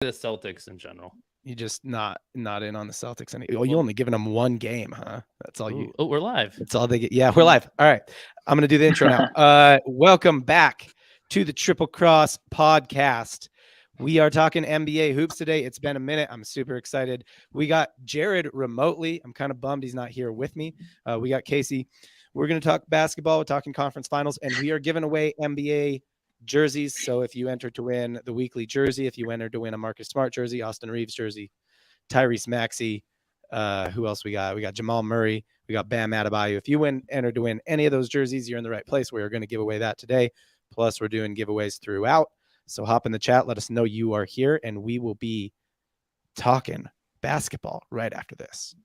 the Celtics in general. You just not in on the Celtics. You only given them one game, huh? That's all you. Oh, we're live. That's all they get. Yeah, we're live. All right. I'm going to do the intro now. Welcome back to the Triple Cross podcast. We are talking NBA hoops today. It's been a minute. I'm super excited. We got Jared remotely. I'm kind of bummed he's not here with me. We got Casey. We're going to talk basketball. We're talking conference finals, and we are giving away NBA jerseys. So if you enter to win the weekly jersey, if you enter to win a Marcus Smart jersey, Austin Reeves jersey, Tyrese Maxey, who else we got? We got Jamal Murray. We got Bam Adebayo. If you enter to win any of those jerseys, you're in the right place. We're going to give away that today. Plus, we're doing giveaways throughout. So hop in the chat. Let us know you are here, and we will be talking basketball right after this.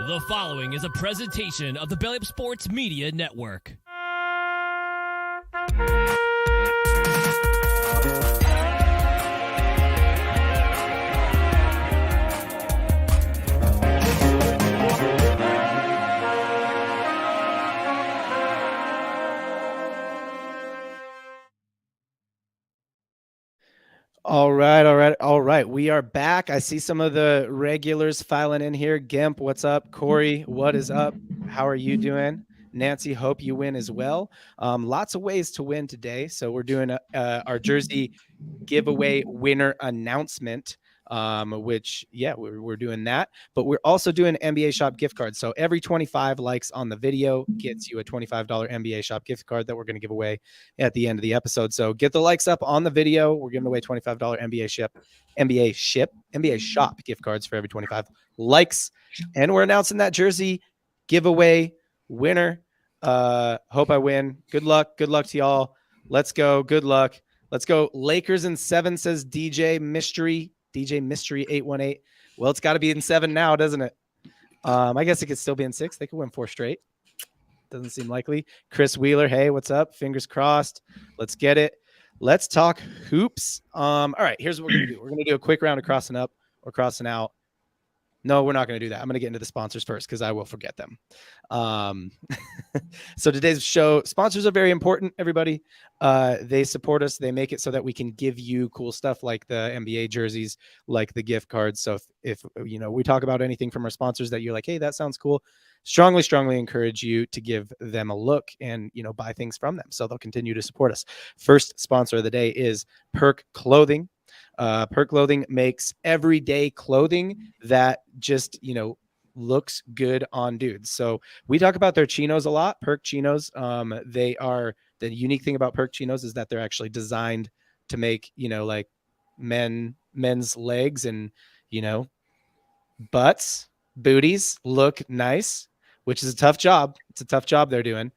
The following is a presentation of the Belly Up Sports Media Network. All right. We are back. I see some of the regulars filing in here. Gimp, what's up? Corey, what is up? How are you doing? Nancy, hope you win as well. Lots of ways to win today. So we're doing our jersey giveaway winner announcement, which, yeah, we're doing that. But we're also doing NBA Shop gift cards. So every 25 likes on the video gets you a $25 NBA Shop gift card that we're going to give away at the end of the episode. So get the likes up on the video. We're giving away $25 NBA Shop gift cards for every 25 likes. And we're announcing that jersey giveaway winner. Hope I win. Good luck to y'all. Let's go. Good luck. Let's go. Lakers in 7, says DJ Mystery 818. Well, it's got to be in 7 now, doesn't it? I guess it could still be in 6. They could win 4 straight. Doesn't seem likely. Chris Wheeler, hey, what's up? Fingers crossed. Let's get it. Let's talk hoops. All right, here's what we're gonna do. We're gonna do a quick round of crossing up or crossing out. No, we're not going to do that. I'm going to get into the sponsors first because I will forget them. So today's show, sponsors are very important, everybody. They support us. They make it so that we can give you cool stuff like the NBA jerseys, like the gift cards. So if you know, we talk about anything from our sponsors that you're like, hey, that sounds cool, strongly encourage you to give them a look and, you know, buy things from them so they'll continue to support us. First sponsor of the day is Perk Clothing. Perk Clothing makes everyday clothing that just, you know, looks good on dudes. So we talk about their chinos a lot. Perk Chinos. They are, the unique thing about Perk Chinos is that they're actually designed to make, you know, like men's legs and, you know, butts, booties look nice, which is a tough job. It's a tough job they're doing.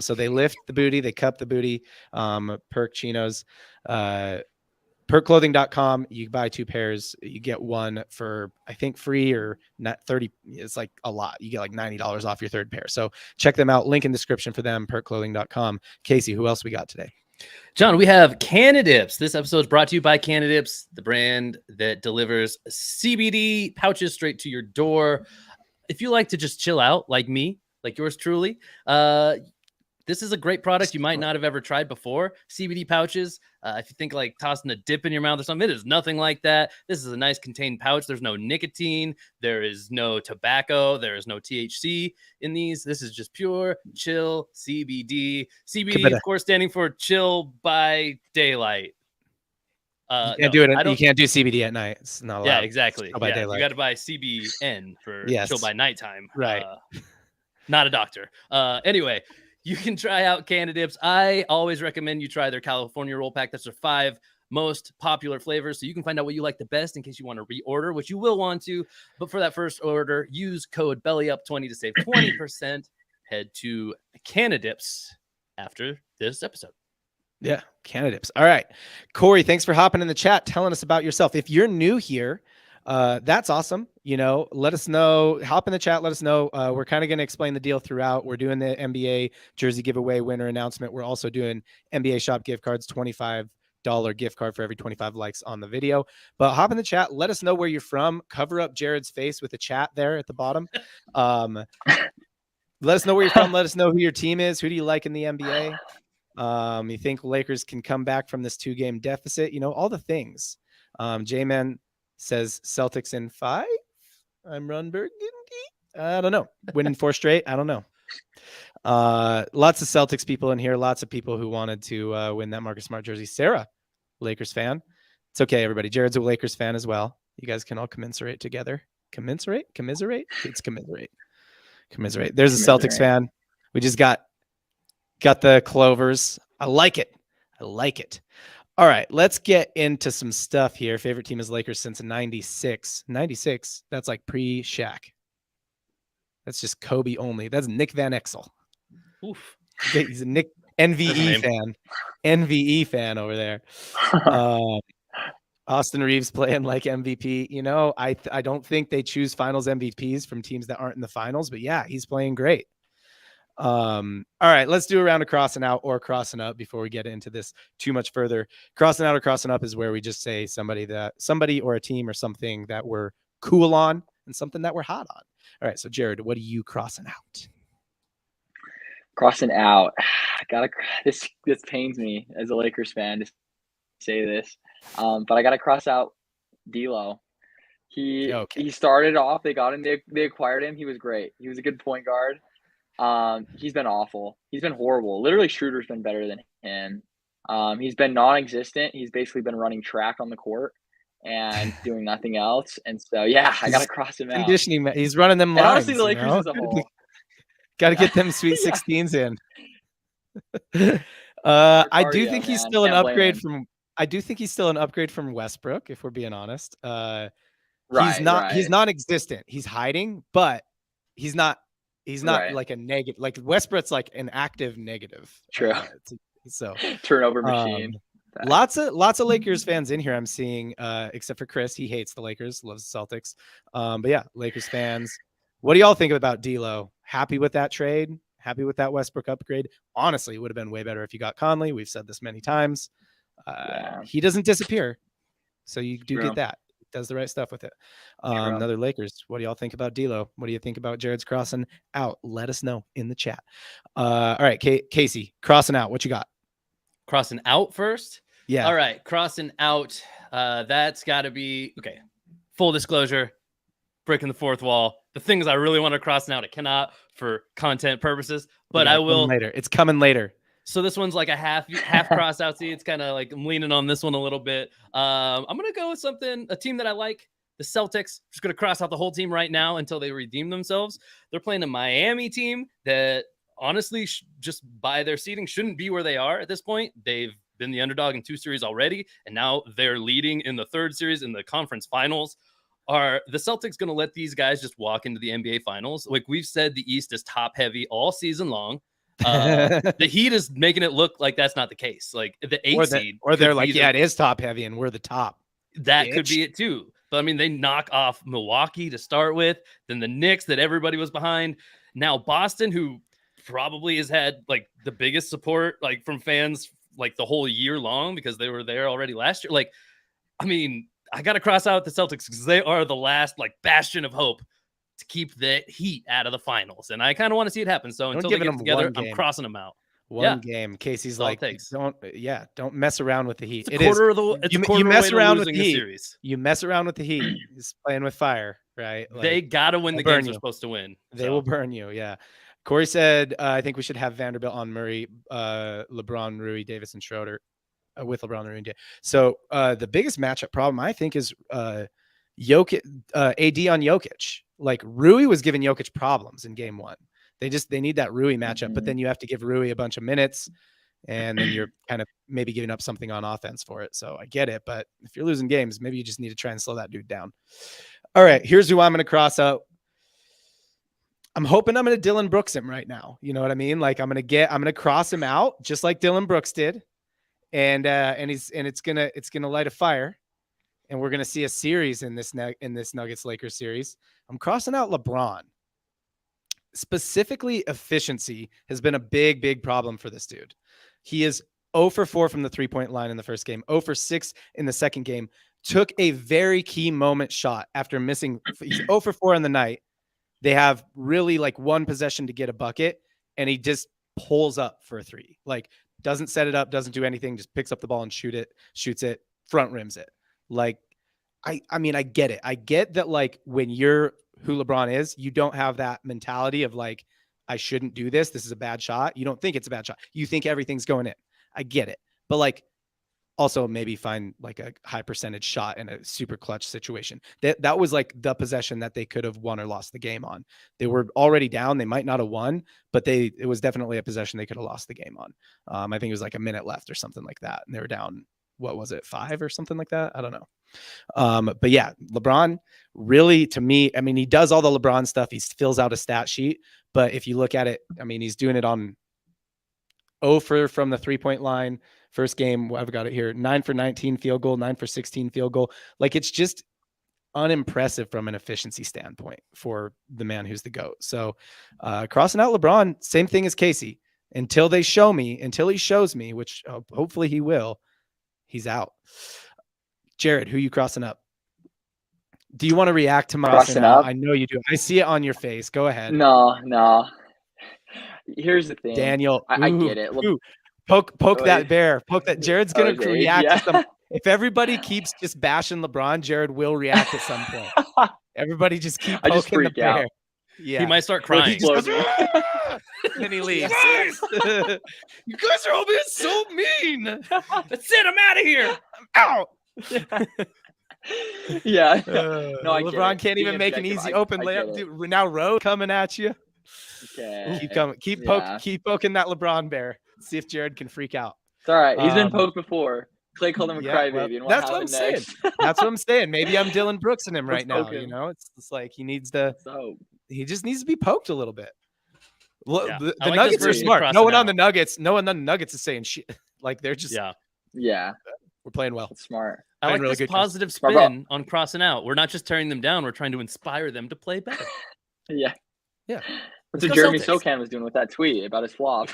So they lift the booty, they cup the booty. Perk Chinos. Perkclothing.com. You buy 2 pairs, you get one for, I think, free or not 30. It's like a lot. You get like $90 off your 3rd pair. So check them out. Link in description for them. Perkclothing.com. Casey, who else we got today? John, we have Canadips. This episode is brought to you by Canadips, the brand that delivers CBD pouches straight to your door. If you like to just chill out like me, like yours truly, this is a great product you might not have ever tried before. CBD pouches. If you think like tossing a dip in your mouth or something, it is nothing like that. This is a nice contained pouch. There's no nicotine. There is no tobacco. There is no THC in these. This is just pure chill CBD. CBD, of course, standing for chill by daylight. You can't do it. You can't do CBD at night. It's not allowed. Yeah, exactly. By daylight. You got to buy CBN for chill by nighttime. Right. Not a doctor. Anyway. You can try out Canadips. I always recommend you try their California roll pack. That's their 5 most popular flavors. So you can find out what you like the best in case you want to reorder, which you will want to. But for that first order, use code BELLYUP20 to save 20%. Head to Canadips after this episode. Yeah, Canadips. All right. Corey, thanks for hopping in the chat, telling us about yourself. If you're new here, that's awesome. You know, let us know, hop in the chat. Let us know. We're kind of going to explain the deal throughout. We're doing the NBA jersey giveaway winner announcement. We're also doing NBA Shop gift cards, $25 gift card for every 25 likes on the video. But hop in the chat. Let us know where you're from. Cover up Jared's face with a chat there at the bottom. Let us know where you're from. Let us know who your team is. Who do you like in the NBA? You think Lakers can come back from this 2-game deficit? All the things. J-Man says Celtics in 5. I'm Ron Burgundy. I don't know. Winning 4 straight. I don't know. Lots of Celtics people in here. Lots of people who wanted to win that Marcus Smart jersey. Sarah, Lakers fan. It's okay, everybody. Jared's a Lakers fan as well. You guys can all commiserate together. Commiserate? It's commiserate. There's a Celtics fan. We just got the Clovers. I like it. All right, let's get into some stuff here. Favorite team is Lakers since 96. 96, that's like pre-Shaq. That's just Kobe only. That's Nick Van Exel. Oof. He's a Nick NVE fan. NVE fan over there. Austin Reeves playing like MVP. I don't think they choose finals MVPs from teams that aren't in the finals, but yeah, he's playing great. All right, let's do a round of crossing out or crossing up before we get into this too much further. Crossing out or crossing up is where we just say somebody or a team or something that we're cool on and something that we're hot on. All right, so Jared, what are you crossing out? Crossing out. This pains me as a Lakers fan to say this, but I gotta cross out D'Lo. He started off. They got him. They acquired him. He was great. He was a good point guard. He's been awful. He's been horrible. Literally, Schroeder's been better than him. He's been non-existent. He's basically been running track on the court and doing nothing else. And so, yeah, I gotta cross him out. Conditioning, he's running them lines. And honestly, the Lakers as a whole. Got to get them Sweet 16s in. I do think he's still an upgrade from. I do think he's still an upgrade from Westbrook, if we're being honest. He's non-existent. He's hiding, but he's not like a negative. Like Westbrook's like an active negative. True. So turnover machine. Lots of Lakers fans in here I'm seeing, except for Chris. He hates the Lakers, loves the Celtics. But yeah, Lakers fans. What do y'all think about D'Lo? Happy with that trade? Happy with that Westbrook upgrade? Honestly, it would have been way better if you got Conley. We've said this many times. He doesn't disappear, so you do get that. He does the right stuff with it. Another Lakers. What do y'all think about D'Lo? What do you think about Jared's crossing out? Let us know in the chat. All right, Casey, crossing out. What you got? Crossing out first? Yeah. All right, crossing out. That's got to be okay. Full disclosure, breaking the fourth wall. The things I really want to cross out, I cannot for content purposes, but I will later. It's coming later. So this one's like a half cross out. See, it's kind of like I'm leaning on this one a little bit. I'm gonna go with a team that I like. The Celtics. Just gonna cross out the whole team right now until they redeem themselves. They're playing a Miami team that honestly, just by their seeding, shouldn't be where they are at this point. They've been the underdog in 2 series already, and now they're leading in the 3rd series in the conference finals. Are the Celtics going to let these guys just walk into the NBA finals? Like we've said, the East is top heavy all season long. The Heat is making it look like that's not the case. Like the 8 seed, or they're like, yeah, it is top heavy, and we're the top. That could be it too. But I mean, they knock off Milwaukee to start with, then the Knicks that everybody was behind. Now Boston, who probably has had like the biggest support like from fans like the whole year long because they were there already last year. Like, I mean, I got to cross out the Celtics because they are the last like bastion of hope to keep the Heat out of the finals. And I kind of want to see it happen. So until they get together, I'm crossing them out. One game. Casey's like, don't mess around with the Heat. You mess around with the Heat. You mess around with the Heat. He's playing with fire, right? Like, they got to win the games they're supposed to win. They will burn you. Yeah. Corey said, I think we should have Vanderbilt on Murray, LeBron, Rui, Davis, and Schroeder. With LeBron and India. So the biggest matchup problem I think is Jokic, AD on Jokic. Like Rui was giving Jokic problems in game 1. They need that Rui matchup, but then you have to give Rui a bunch of minutes, and then you're kind of maybe giving up something on offense for it. So I get it, but if you're losing games, maybe you just need to try and slow that dude down. All right, here's who I'm going to cross out. I'm hoping I'm going to Dylan Brooks him right now. You know what I mean? Like I'm going to cross him out just like Dylan Brooks did. And it's gonna light a fire, and we're gonna see a series in this Nuggets Lakers series. I'm crossing out LeBron. Specifically, efficiency has been a big problem for this dude. He is 0 for 4 from the 3-point line in the first game, 0 for 6 in the second game. Took a very key moment shot after missing. He's 0 for 4 on the night. They have really like one possession to get a bucket, and he just pulls up for a 3. Like doesn't set it up, doesn't do anything, just picks up the ball and shoots it, front rims it. Like, I mean, I get it. I get that, like, when you're who LeBron is, you don't have that mentality of like, I shouldn't do this. This is a bad shot. You don't think it's a bad shot. You think everything's going in. I get it. But like, also maybe find like a high percentage shot in a super clutch situation. That was like the possession that they could have won or lost the game on. They were already down. They might not have won, but it was definitely a possession they could have lost the game on. I think it was like a minute left or something like that. And they were down, what was it, 5 or something like that? I don't know. But yeah, LeBron really, to me, I mean, he does all the LeBron stuff. He fills out a stat sheet, but if you look at it, I mean, he's doing it on 0 from the 3-point line. First game, I've got it here, 9 for 19 field goal, 9 for 16 field goal. Like, it's just unimpressive from an efficiency standpoint for the man who's the GOAT. So crossing out LeBron, same thing as Casey. Until he shows me, which hopefully he will, he's out. Jared, who you crossing up? Do you want to react to my crossing up? I know you do. I see it on your face. Go ahead. No. Here's the thing. Daniel, I get it. Ooh. Poke that bear. Poke that. Jared's going to react to some. If everybody keeps just bashing LeBron, Jared will react at some point. Everybody just keep poking the bear. Out. Yeah. He might start crying. And he leaves. You guys are all being so mean. That's it. I'm out of here. I'm out. Yeah. No, LeBron can't even make an easy open layup. Dude, now Rowe coming at you. Okay. Keep coming. Keep poking that LeBron bear. See if Jared can freak out. It's all right. He's been poked before. Clay called him a crybaby. Well, that's what I'm saying. That's what I'm saying. Maybe I'm Dylan Brooks in him right now. You know, it's like he just needs to be poked a little bit. Yeah. The Nuggets are smart. No one on the Nuggets is saying shit. Like, they're just we're playing well. That's smart. I like really this positive spin on crossing out. We're not just tearing them down. We're trying to inspire them to play better. Yeah. That's what Jeremy Sokan was doing with that tweet about his flop.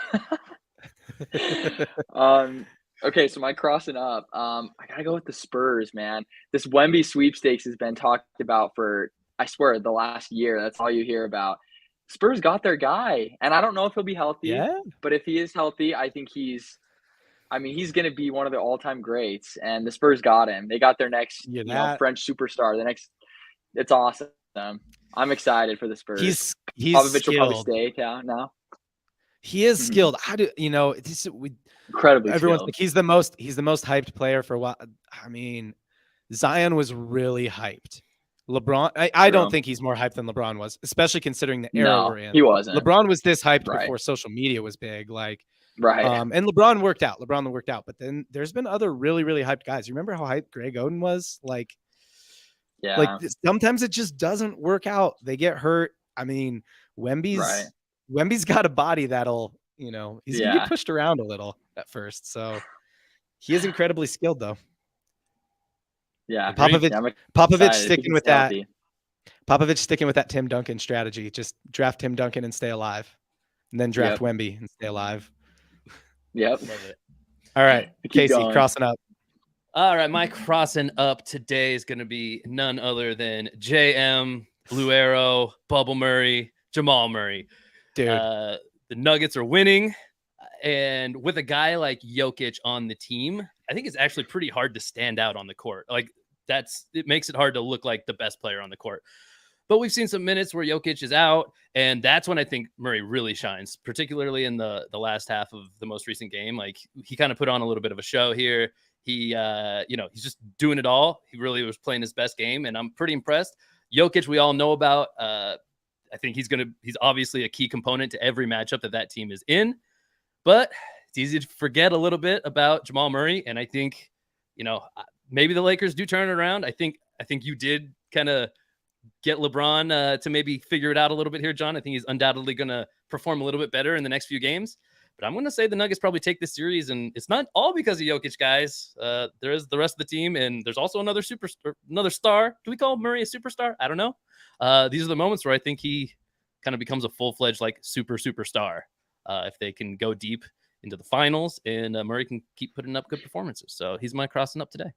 Okay, so my crossing up. I gotta go with the Spurs, man. This Wemby sweepstakes has been talked about for, I swear, the last year. That's all you hear about. Spurs got their guy, and I don't know if he'll be healthy. But if he is healthy, I think he's gonna be one of the all-time greats. And the Spurs got him. They got their next, French superstar. It's awesome. I'm excited for the Spurs. He's Popovich skilled. will probably stay now. He is skilled. How do incredibly everyone's skilled. like he's the most hyped player for what? I mean, Zion was really hyped. LeBron, I don't think he's more hyped than LeBron was, especially considering the era we're in. He wasn't. LeBron was this hyped before social media was big. Like, and LeBron worked out. But then there's been other really, really hyped guys. You remember how hyped Greg Oden was? Like, sometimes it just doesn't work out. They get hurt. I mean, Wemby's got a body that'll, he's gonna get pushed around a little at first. So he is incredibly skilled, though. Yeah, Popovich sticking with that. Popovich sticking with that Tim Duncan strategy. Just draft Tim Duncan and stay alive, and then draft Wemby and stay alive. Yep. Love it. All right, Casey, crossing up. All right, my crossing up today is going to be none other than JM, Blue Arrow, Bubble Murray, Jamal Murray. Dude, the Nuggets are winning, and with a guy like Jokic on the team, I think it's actually pretty hard to stand out on the court. Like, it makes it hard to look like the best player on the court. But we've seen some minutes where Jokic is out, and that's when I think Murray really shines, particularly in the last half of the most recent game. Like, he kind of put on a little bit of a show here. He, he's just doing it all. He really was playing his best game, and I'm pretty impressed. Jokic, we all know about. I think he's obviously a key component to every matchup that team is in, but it's easy to forget a little bit about Jamal Murray. And I think, maybe the Lakers do turn it around. I think you did kind of get LeBron to maybe figure it out a little bit here, John. I think he's undoubtedly going to perform a little bit better in the next few games. But I'm going to say the Nuggets probably take this series, and it's not all because of Jokic, guys. There is the rest of the team, and there's also another star. Do we call Murray a superstar? I don't know. These are the moments where I think he kind of becomes a full-fledged superstar if they can go deep into the finals, and Murray can keep putting up good performances. So he's my crossing up today.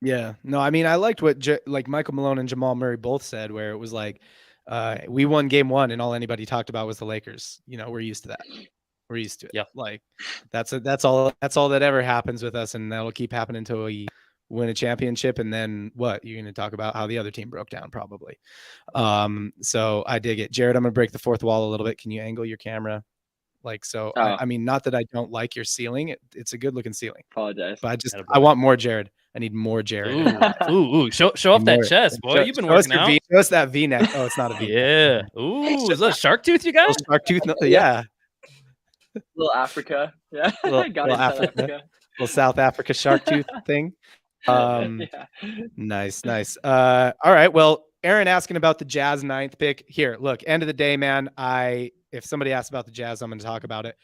Yeah, no, I mean, I liked what Michael Malone and Jamal Murray both said, where it was like, we won game 1 and all anybody talked about was the Lakers. We're used to that. We're used to it. Yeah. Like that's all that ever happens with us, and that'll keep happening until we win a championship. And then what? You're going to talk about how the other team broke down, probably. So I dig it. Jared, I'm going to break the fourth wall a little bit. Can you angle your camera? Like, so, Oh. I mean, not that I don't like your ceiling. It's a good looking ceiling. Apologize. But I want more Jared. I need more Jared. Ooh. Show off that chest, boy. You've been working out. Show us that V-neck. Oh, it's not a V-neck. Yeah. Ooh, is that a shark tooth you got? Shark tooth. Yeah. Little Africa. Yeah. Little Africa. Little South Africa shark tooth thing. Nice. All right. Well, Aaron asking about the Jazz 9th pick. Here, look, end of the day, man. If somebody asks about the Jazz, I'm going to talk about it.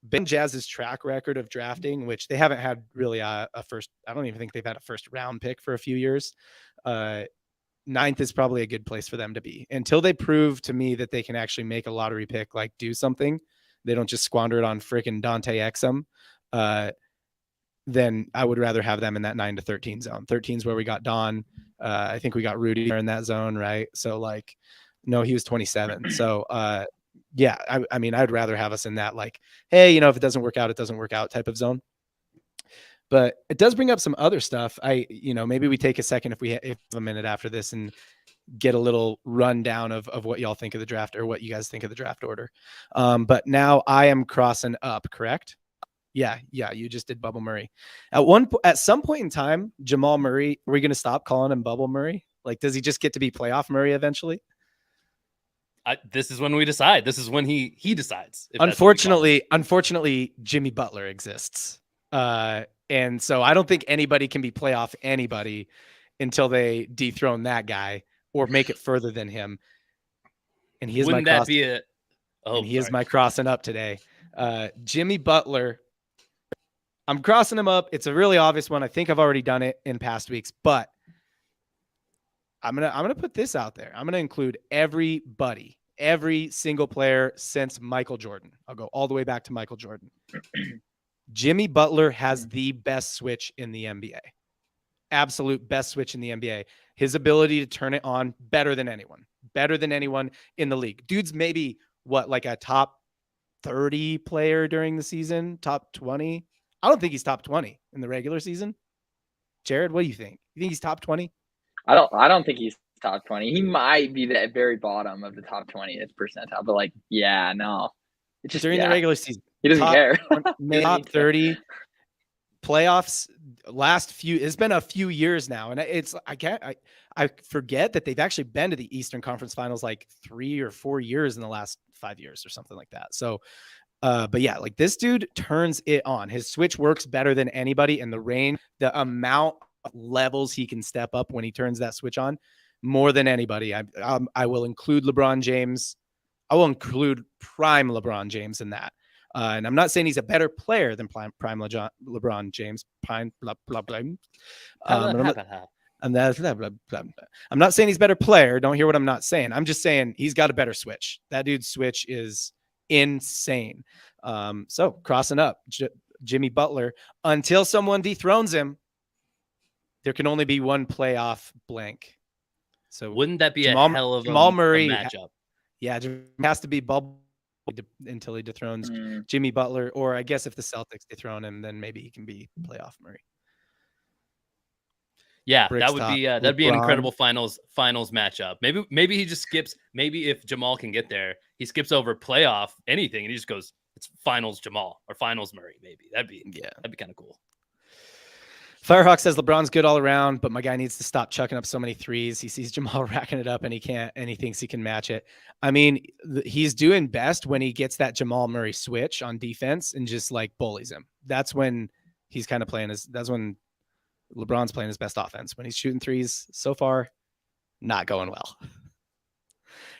Ben Jazz's track record of drafting, which they haven't had really a first. I don't even think they've had a first round pick for a few years. 9th is probably a good place for them to be until they prove to me that they can actually make a lottery pick, like do something. They don't just squander it on freaking Dante Exum. Then I would rather have them in that 9 to 13 zone. 13 is where we got Don. I think we got Rudy in that zone, right? So like, no, he was 27. So yeah, I mean, I'd rather have us in that, like, hey, if it doesn't work out, it doesn't work out type of zone. But it does bring up some other stuff. Maybe we take a second if a minute after this and get a little rundown of what y'all think of the draft, or what you guys think of the draft order. But now I am crossing up, correct? Yeah. You just did Bubble Murray. At some point in time, Jamal Murray, are we going to stop calling him Bubble Murray? Like, does he just get to be playoff Murray eventually? This is when we decide. This is when he decides. Unfortunately, Jimmy Butler exists. And so I don't think anybody can be playoff anybody until they dethrone that guy or make it further than him. And he is my crossing up today. Jimmy Butler. I'm crossing him up. It's a really obvious one. I think I've already done it in past weeks, but I'm gonna put this out there. I'm gonna include everybody, every single player since Michael Jordan. I'll go all the way back to Michael Jordan. Jimmy Butler has the best switch in the NBA. Absolute best switch in the NBA. His ability to turn it on better than anyone in the league. Dude's maybe like a top 30 player during the season, top 20. I don't think he's top 20 in the regular season. Jared, what do you think? You think he's top 20? I don't think he's top 20. He might be the very bottom of the top 20th percentile, but like, yeah, no. It's just during the regular season. He doesn't care. Top 30 playoffs. It's been a few years now, and I forget that they've actually been to the Eastern Conference Finals like 3 or 4 years in the last 5 years or something like that. So, but yeah, like this dude turns it on. His switch works better than anybody, and the amount of levels he can step up when he turns that switch on, more than anybody. I will include LeBron James. I will include prime LeBron James in that. And I'm not saying he's a better player than prime LeBron James. I'm not saying he's a better player. Don't hear what I'm not saying. I'm just saying he's got a better switch. That dude's switch is insane. So crossing up Jimmy Butler until someone dethrones him. There can only be one playoff blank. So wouldn't that be a hell of Jamal Murray matchup? Yeah, it has to be bubble until he dethrones Jimmy Butler, or I guess if the Celtics dethrone him, then maybe he can be playoff Murray. Yeah, that'd be an incredible finals matchup. Maybe he just skips. Maybe if Jamal can get there, he skips over playoff anything, and he just goes, it's finals Jamal or finals Murray. Maybe that'd be kind of cool. Firehawk says LeBron's good all around, but my guy needs to stop chucking up so many threes. He sees Jamal racking it up and he thinks he can match it. I mean, he's doing best when he gets that Jamal Murray switch on defense and just like bullies him. That's when he's kind of that's when LeBron's playing his best offense. When he's shooting threes so far, not going well.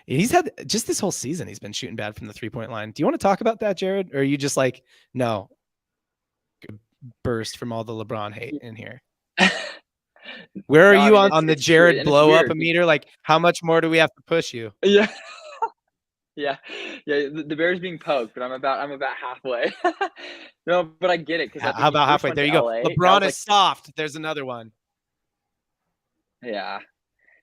He's had just this whole season, he's been shooting bad from the 3-point line. Do you want to talk about that, Jared? Or are you just like, no, burst from all the LeBron hate in here? Where are you on the Jared blow up a meter? Like, how much more do we have to push you? Yeah. Yeah. The Bears being poked, but I'm about halfway. No, but I get it. How about halfway? There you go. LeBron is soft. There's another one. Yeah.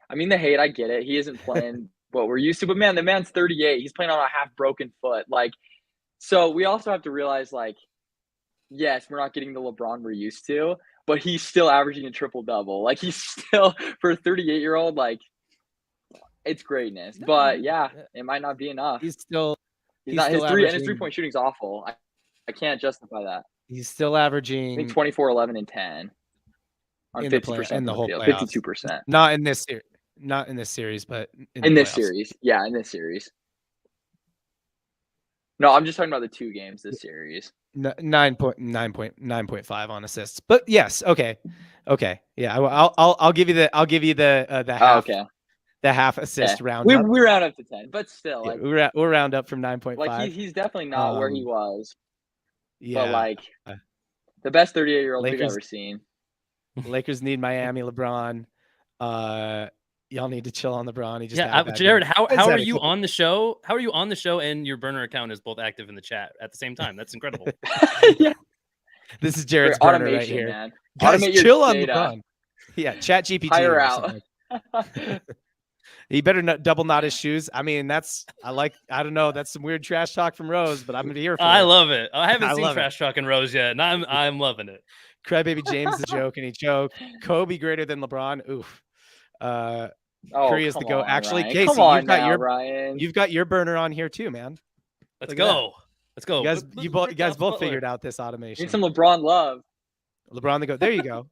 I mean, the hate, I get it. He isn't playing what we're used to, but man, the man's 38. He's playing on a half broken foot. Like, So we also have to realize, like, yes, we're not getting the LeBron we're used to, but he's still averaging a triple-double. Like, he's still, for a 38-year-old, like, it's greatness. But, yeah, it might not be enough. He's still His averaging, three-point shooting's awful. I can't justify that. He's still I averaging think 24, 11, and 10 on in 50% in the from whole field. playoffs. 52%. Not in this series. Not in this series, but In the this playoffs. series. Yeah, in this series. No, I'm just talking about the 2 games this series. 9.5 on assists. But yes, okay. Yeah, I'll give you the half. Okay. The half assist round we up. we round up to 10, but still, Yeah, like, we'll round up from 9.5. like he's definitely not where he was. Yeah, But, like, the best 38-year-old we've Lakers- ever seen. Lakers need Miami LeBron. Y'all need to chill on LeBron. He just Jared, how are had a you couple- on the show? How are you on the show and your burner account is both active in the chat at the same time? That's incredible. Yeah. This is Jared's For burner right automation, here. man. Guys, Automate your chill on data. LeBron. Yeah, chat GPT. Hire or out. something. He better not double knot his shoes. I mean, I don't know. That's some weird trash talk from Rose, but I'm here for I it. love it. I haven't I seen love it. Trash Talk and Rose yet, and I'm loving it. Crybaby James is a joke and he choked. Kobe greater than LeBron. Oof. Curry is the come go. on, Actually, Ryan. Casey, Come on you've got now, your Ryan. you've got your burner on here too, man. Let's Look at go. Let's go. You guys both figured out this automation. Need some LeBron love. LeBron the go. There you go.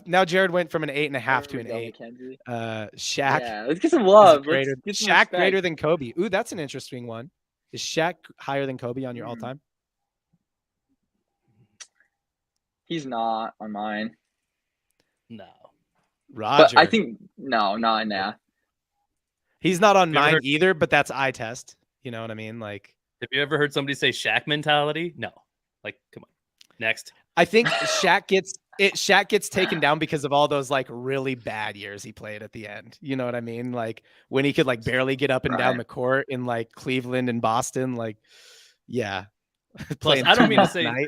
Now Jared went from an 8.5 to There an we go, 8. Mackenzie. Shaq. Yeah, let's get some love. Greater, Let's get some Shaq respect. greater than Kobe. Ooh, that's an interesting one. Is Shaq higher than Kobe on your all-time? He's not on mine. No. Roger. But I think no. He's not on You ever mine heard- either, but that's eye test. You know what I mean? Like, Have you ever heard somebody say Shaq mentality? No. Like, come on. Next. I think Shaq gets taken down because of all those like really bad years he played at the end. You know what I mean? Like when he could like barely get up and down Right. the court in like Cleveland and Boston. Like, yeah. Plus, Playing I don't mean to tonight. say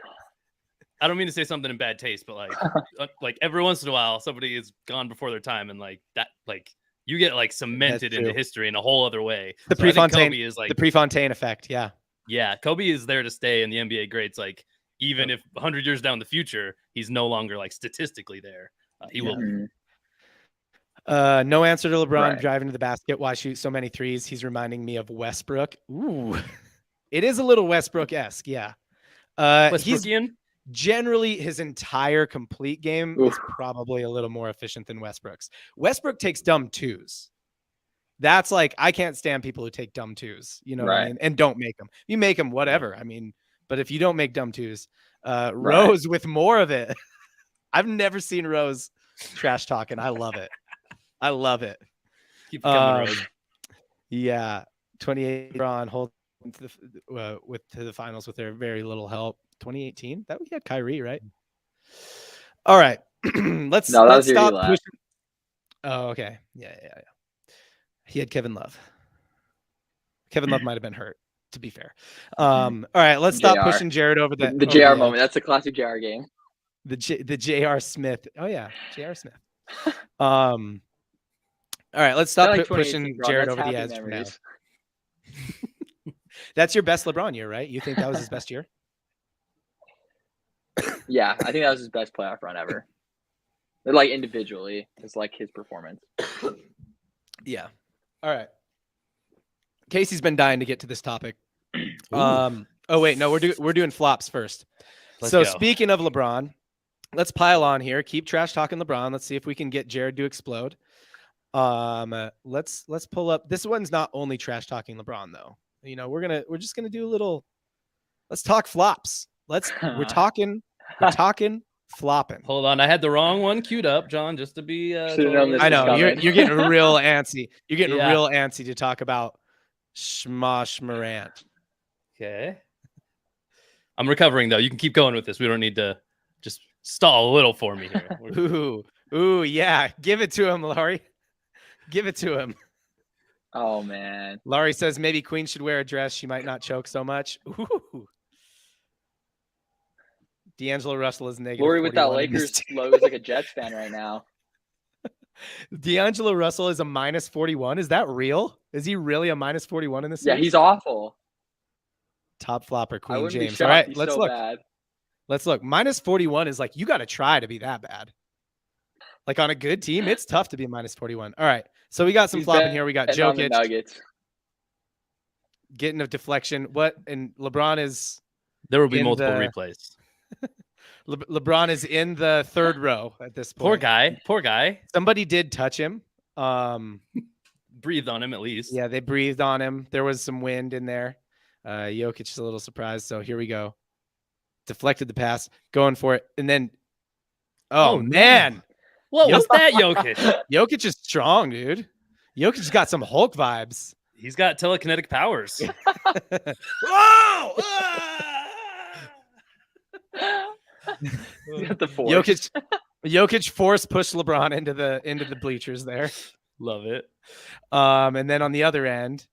I don't mean to say something in bad taste, but like every once in a while somebody is gone before their time, and like that, like you get like cemented That's into true. history in a whole other way. The So I think Prefontaine, Kobe is like the Prefontaine effect. Yeah. yeah, Kobe is there to stay in the NBA greats. Like even if 100 years down the future, he's no longer like statistically there. He will. Mhm. No answer to LeBron Right. driving to the basket. Why shoot so many threes? He's reminding me of Westbrook. Ooh, it is a little Westbrook-esque. Yeah. He's Westbrookian? generally his entire complete game Oof. is probably a little more efficient than Westbrook's. Westbrook takes dumb twos. That's like, I can't stand people who take dumb twos, you know what I Right. mean? And don't make them. You make them, whatever. I mean, but if you don't make dumb twos, Rose with more of it. I've never seen Rose trash talking. I love it. I love it. Keep it coming, Rose. Yeah. 28 on hold to the finals with their very little help. 2018 that we had Kyrie, right? All right. let's No, that was your stop last. pushing. Oh, okay. Yeah. He had Kevin Love. Kevin Love might have been hurt, to be fair. All right, let's stop JR. pushing Jared over The over JR edge. moment. That's a classic JR game. The J.R. Smith. Oh yeah, J.R. Smith. All right, let's stop I like pushing 2018, bro. Jared That's over the happy edge for now. memories. That's your best LeBron year, right? You think that was his best year? Yeah, I think that was his best playoff run ever. Like individually, it's like his performance. Yeah. All right. Casey's been dying to get to this topic. Oh wait, no, we're doing flops first. Let's So go. speaking of LeBron, let's pile on here. Keep trash talking LeBron. Let's see if we can get Jared to explode. Let's pull up. This one's not only trash talking LeBron though. You know, we're just gonna do a little. Let's talk flops. We're talking flopping. Hold on, I had the wrong one queued up, John, just to be. Should've known this I know was you're coming. getting real antsy. You're getting Yeah. real antsy to talk about Schmosh Morant. Okay. I'm recovering though. You can keep going with this. We don't need to just stall a little for me here. Ooh, yeah. Give it to him, Laurie. Give it to him. Oh man. Laurie says maybe Queen should wear a dress. She might not choke so much. Ooh. D'Angelo Russell is negative. Lori with that 41 in this Lakers team. logo is like a Jets fan right now. D'Angelo Russell is a minus 41. Is that real? Is he really a minus 41 in this Yeah, series? he's awful. top flopper, I Queen wouldn't be James. shocked. All right, He's let's so look. bad. Let's look. Minus 41 is like, you got to try to be that bad. Like on a good team, it's tough to be minus 41. All right. So we got some He's flopping here. We got betting on the Jokic Nuggets. getting a deflection. What? And LeBron is There will be in multiple the- replays. LeBron is in the third row at this point. Poor guy. Poor guy. Somebody did touch him. Breathed on him at least. Yeah, they breathed on him. There was some wind in there. Jokic is a little surprised. So here we go. Deflected the pass, going for it. And then, oh, Oh, no. man. What was that, Jokic? Jokic is strong, dude. Jokic's got some Hulk vibes. He's got telekinetic powers. Whoa! He's got the force. Jokic force pushed LeBron into the bleachers there. Love it. And then on the other end,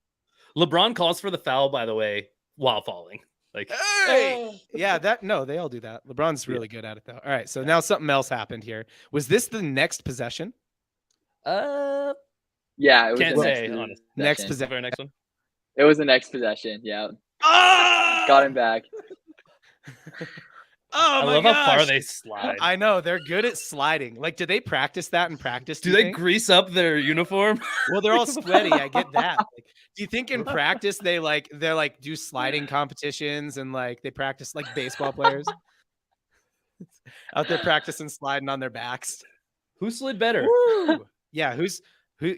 LeBron calls for the foul, by the way, while falling. Like, hey! Yeah, they all do that. LeBron's really good at it though. All right, so now something else happened here. Was this the next possession? Yeah, it was can't the say. next Honest. Next Is the possession. very next one. It was the next possession. Yeah, Oh! got him back. Oh I my love gosh. how far they slide. I know they're good at sliding. Like, do they practice that in practice? Do you they think? grease up their uniform? Well, they're all sweaty. I get that. Like, do you think in practice they're like do sliding competitions and like they practice like baseball players out there practicing sliding on their backs? Who slid better? Woo! Yeah, who?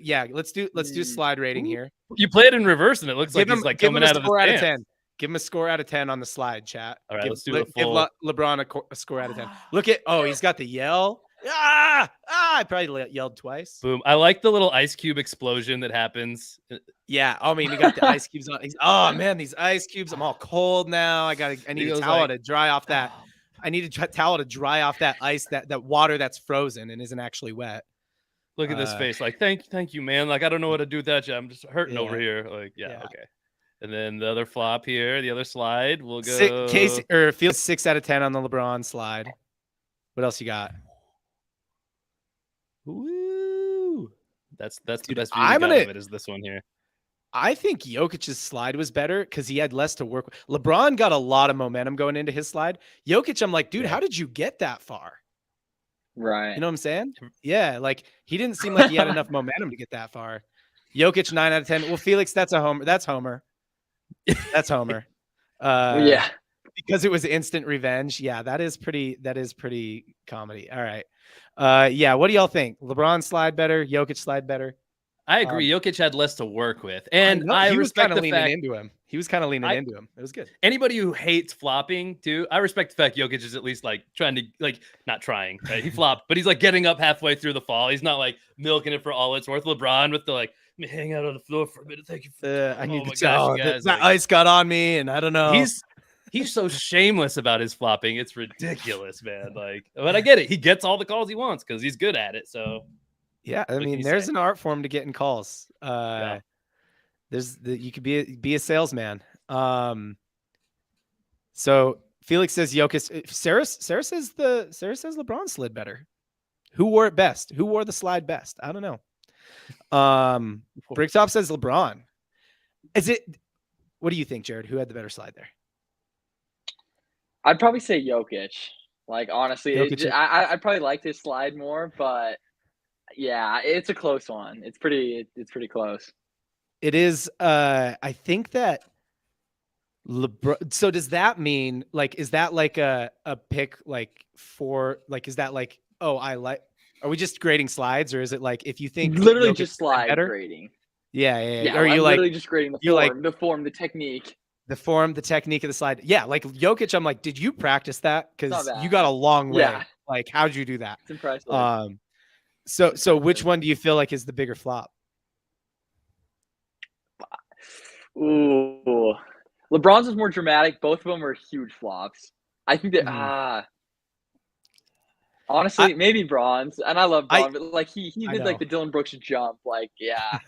Yeah, let's do slide rating Ooh. here. You play it in reverse, and it looks like he's like give him coming a out of the score out of stand. 10. Give him a score out of 10 on the slide, chat. All right, give, let's do a give full. LeBron a score out of 10. Look at he's got the yell. I probably yelled twice. Boom! I like the little ice cube explosion that happens. Yeah, I mean, he got the ice cubes on. Oh man, these ice cubes! I'm all cold now. I need a towel to dry off that. I need a towel to dry off that ice, that water that's frozen and isn't actually wet. Look at this face. Like, thank you, man. Like, I don't know what to do with that. I'm just hurting over here. Like, yeah, okay. And then the other flop here, the other slide, we'll go. Feels 6 out of 10 on the LeBron slide. What else you got? Woo! That's the best view I'm we got gonna- of it is this one here. I think Jokic's slide was better because he had less to work with. LeBron got a lot of momentum going into his slide. Jokic, I'm like, dude, how did you get that far? Right. You know what I'm saying? Yeah, like he didn't seem like he had enough momentum to get that far. Jokic 9 out of 10. Well, Felix, that's a homer. That's Homer. That's Homer. Yeah. Because it was instant revenge. Yeah, that is pretty comedy. All right. Yeah, what do y'all think? LeBron slide better, Jokic slide better? I agree. Jokic had less to work with, and he was respect kind of the leaning fact into him. He was kind of leaning into him. It was good. anybody who hates flopping too, I respect the fact Jokic is at least like trying to not trying. Right? He flopped, but he's like getting up halfway through the fall. He's not like milking it for all it's worth. LeBron with the like, let me hang out on the floor for a minute. Thank you. I need to gosh, you guys, that ice got on me, and I don't know. He's so shameless about his flopping. It's ridiculous, man. Like, but I get it. He gets all the calls he wants because he's good at it. So yeah, I mean, there's an art form to getting calls. You could be a salesman. So Felix says Jokic. Sarah says LeBron slid better. Who wore it best? Who wore the slide best? I don't know. Bricktop says LeBron. Is it? What do you think, Jared? Who had the better slide there? I'd probably say Jokic. Like, honestly, Jokic. I probably like this slide more, but yeah, it's a close one. It's pretty close. It is. I think that LeBron. So does that mean like? Is that like a pick like for like? Is that like? Oh, I like. Are we just grading slides, or is it like if you think Literally Jokic just slide better? grading? Yeah. Or Are you like literally just grading the form, the technique? The form, the technique of the slide. Yeah, like Jokic, I'm like, did you practice that? Because Not bad. you got a long way. Yeah. Like, how'd you do that? It's impressive. So which one do you feel like is the bigger flop? Ooh, LeBron's is more dramatic. Both of them are huge flops. I think that honestly, maybe Bronze, and I love Bron, but like he did like the Dylan Brooks jump. Like, yeah.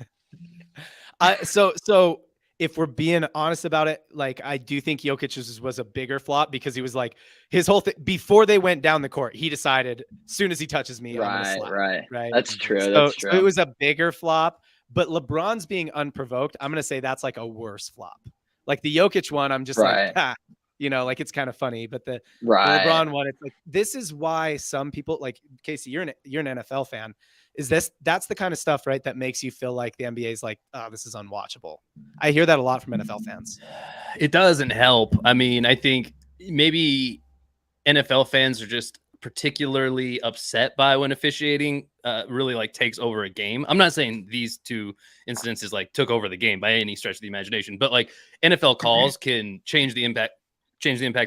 So if we're being honest about it, like I do think Jokic's was a bigger flop because he was like his whole thing before they went down the court. He decided as soon as he touches me, I'm gonna slide, right. That's true. So it was a bigger flop. But LeBron's being unprovoked, I'm gonna say that's like a worse flop. Like the Jokic one, I'm just Right. like, ha, you know, like it's kind of funny. But the Right. LeBron one, it's like, this is why some people, like Casey, you're an NFL fan. That's the kind of stuff, right, that makes you feel like the NBA is like, oh, this is unwatchable. I hear that a lot from NFL fans. It doesn't help. I mean, I think maybe NFL fans are just particularly upset by when officiating really like takes over a game. I'm not saying these two incidences like took over the game by any stretch of the imagination, but like NFL calls can change the impact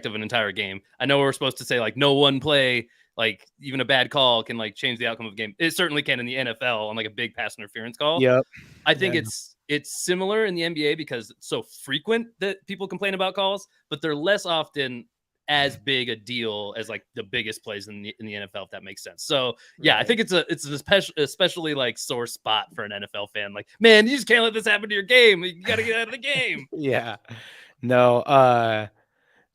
of an entire game. I know we're supposed to say like no one play, like even a bad call can like change the outcome of a game. It certainly can in the NFL on like a big pass interference call. Yep. I think it's similar in the NBA because it's so frequent that people complain about calls, but they're less often as big a deal as like the biggest plays in the NFL, if that makes sense. So yeah, I think it's especially like sore spot for an NFL fan. Like, man, you just can't let this happen to your game. You got to get out of the game. Yeah. No,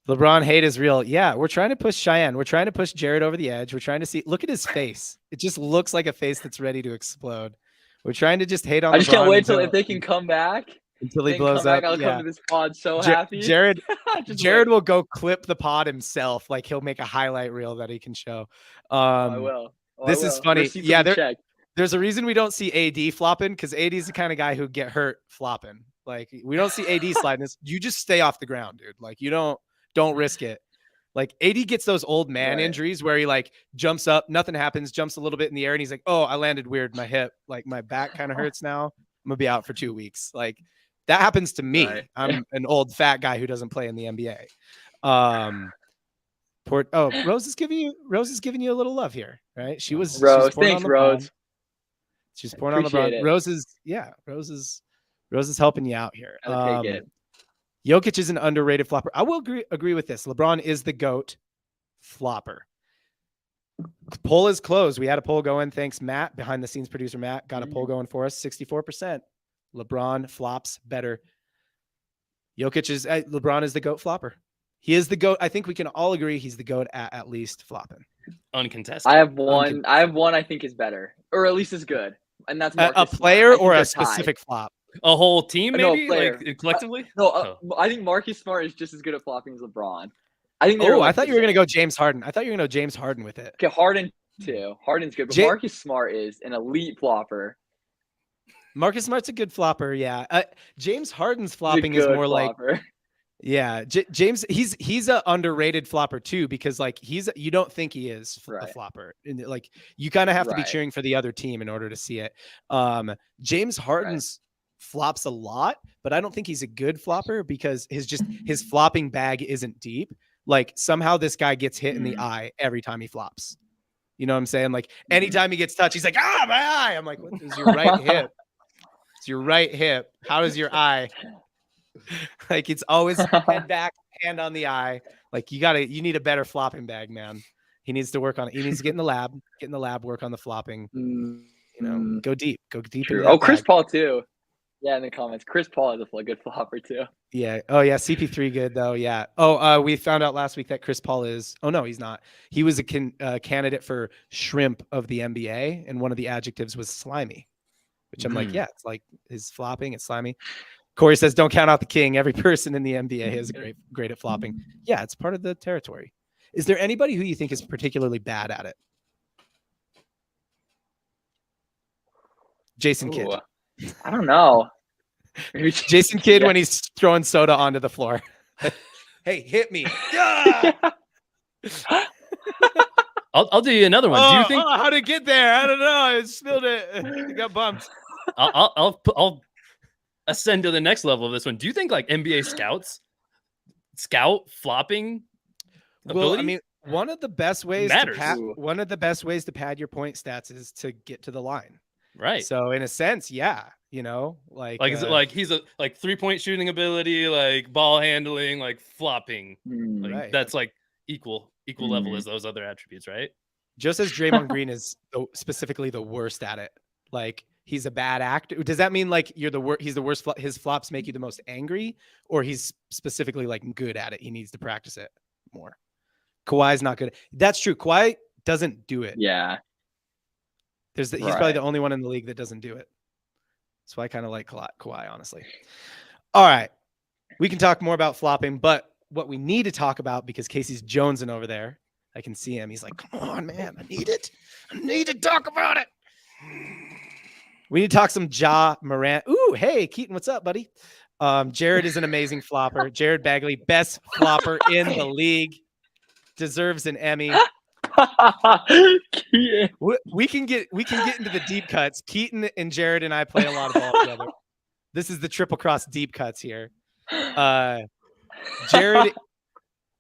LeBron hate is real. Yeah, we're trying to push Cheyenne. We're trying to push Jared over the edge. We're trying to see. Look at his face. It just looks like a face that's ready to explode. We're trying to just hate on. I just can't LeBron wait till if they can come back. Until he blows up. I'll come to this pod so happy. Jared will go clip the pod himself. Like he'll make a highlight reel that he can show. I will. This is funny. Yeah, there's a reason we don't see AD flopping because AD is the kind of guy who get hurt flopping. Like we don't see AD sliding this. You just stay off the ground, dude. Like you don't risk it. Like AD gets those old man injuries where he like jumps up, nothing happens, jumps a little bit in the air, and he's like, "Oh, I landed weird. My hip, like my back kind of hurts now. I'm gonna be out for 2 weeks." Like that happens to me. Right. I'm an old fat guy who doesn't play in the NBA. Rose is giving you a little love here, right? She was Rose. Thanks, Rose. She's pouring on LeBron. Rose is helping you out here. Jokic is an underrated flopper. I will agree with this. LeBron is the GOAT flopper. Poll is closed. We had a poll going. Thanks, Matt. Behind the scenes producer Matt got a poll going for us. 64%. LeBron flops better. LeBron is the GOAT flopper. He is the GOAT. I think we can all agree he's the GOAT at least flopping. Uncontested. I have one I think is better, or at least is good. And that's a player or a specific flop? A whole team, maybe? No, like collectively? I think Marcus Smart is just as good at flopping as LeBron. I think. I thought you were going to go James Harden. I thought you were going to go James Harden with it. Okay, Harden too. Harden's good, but Marcus Smart is an elite flopper. Marcus Smart's a good flopper, yeah. James Harden's flopping is more flopper. Like, yeah. James, he's a underrated flopper too because like you don't think he is a flopper, and like you kind of have to be cheering for the other team in order to see it. James Harden's flops a lot, but I don't think he's a good flopper because his flopping bag isn't deep. Like somehow this guy gets hit in the eye every time he flops. You know what I'm saying? Like anytime he gets touched, he's like, my eye. I'm like, what is your right hip? It's your right hip. How does your eye? Like it's always head back, hand on the eye. Like you need a better flopping bag, man. He needs to work on it. He needs to get in the lab, work on the flopping. You know, go deep. Oh, Chris Paul too. Yeah, in the comments, Chris Paul is a good flopper too. Yeah. Oh yeah, CP3 good though. Yeah. Oh, we found out last week that Chris Paul is. Oh no, he's not. He was a candidate for shrimp of the NBA, and one of the adjectives was slimy. Which I'm like, yeah, it's like his flopping, it's slimy. Corey says, don't count out the king. Every person in the NBA is great at flopping. Yeah, it's part of the territory. Is there anybody who you think is particularly bad at it? Jason Kidd. I don't know. Jason Kidd when he's throwing soda onto the floor. Hey, hit me. Yeah! I'll do you another one. Do you think how to get there? I don't know. I spilled it. I got bumped. I'll ascend to the next level of this one. Do you think like NBA scout flopping ability? Well, I mean, one of the best ways to pad your point stats is to get to the line. Right. So in a sense, yeah, you know, is it like he's a 3-point shooting ability, like ball handling, like flopping. Like that's like equal level as those other attributes, right? Just as Draymond Green is specifically the worst at it. Like he's a bad actor. Does that mean like he's the worst? His flops make you the most angry, or he's specifically like good at it? He needs to practice it more. Kawhi's not good. That's true. Kawhi doesn't do it. Yeah. He's probably the only one in the league that doesn't do it. So I kind of like Kawhi, honestly. All right. We can talk more about flopping, but what we need to talk about, because Casey's jonesing over there, I can see him. He's like, come on, man. I need it. I need to talk about it. We need to talk some Ja Morant. Ooh, hey, Keaton, what's up, buddy? Jared is an amazing flopper. Jared Bagley, best flopper in the league. Deserves an Emmy. We can get into the deep cuts. Keaton and Jared and I play a lot of ball together. This is the triple cross deep cuts here. Jared,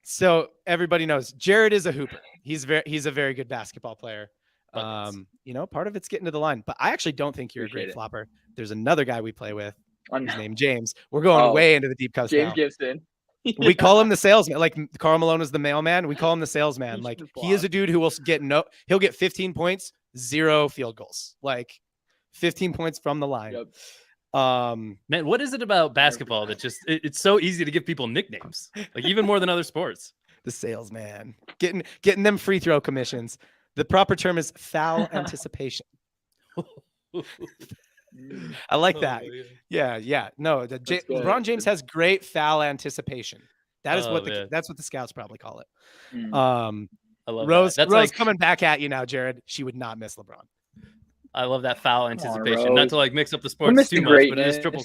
so everybody knows Jared is a hooper. He's a very good basketball player. Part of it's getting to the line, but I actually don't think you're a great flopper. There's another guy we play with. His name James. We're going way into the deep cuts. James now. Gibson. We call him the salesman. Like Karl Malone is the mailman. We call him the salesman. Like he is a dude who will he'll get 15 points, 0 field goals. Like 15 points from the line. Yep. Man, what is it about basketball that just it's so easy to give people nicknames, like even more than other sports? The salesman, getting them free throw commissions. The proper term is foul anticipation. I like that. Yeah. No, LeBron James has great foul anticipation. That is that's what the scouts probably call it. I love Rose. that. That's Rose coming back at you now, Jared. She would not miss LeBron. I love that foul anticipation. Rose. Not to like mix up the sports too much, but it is triple.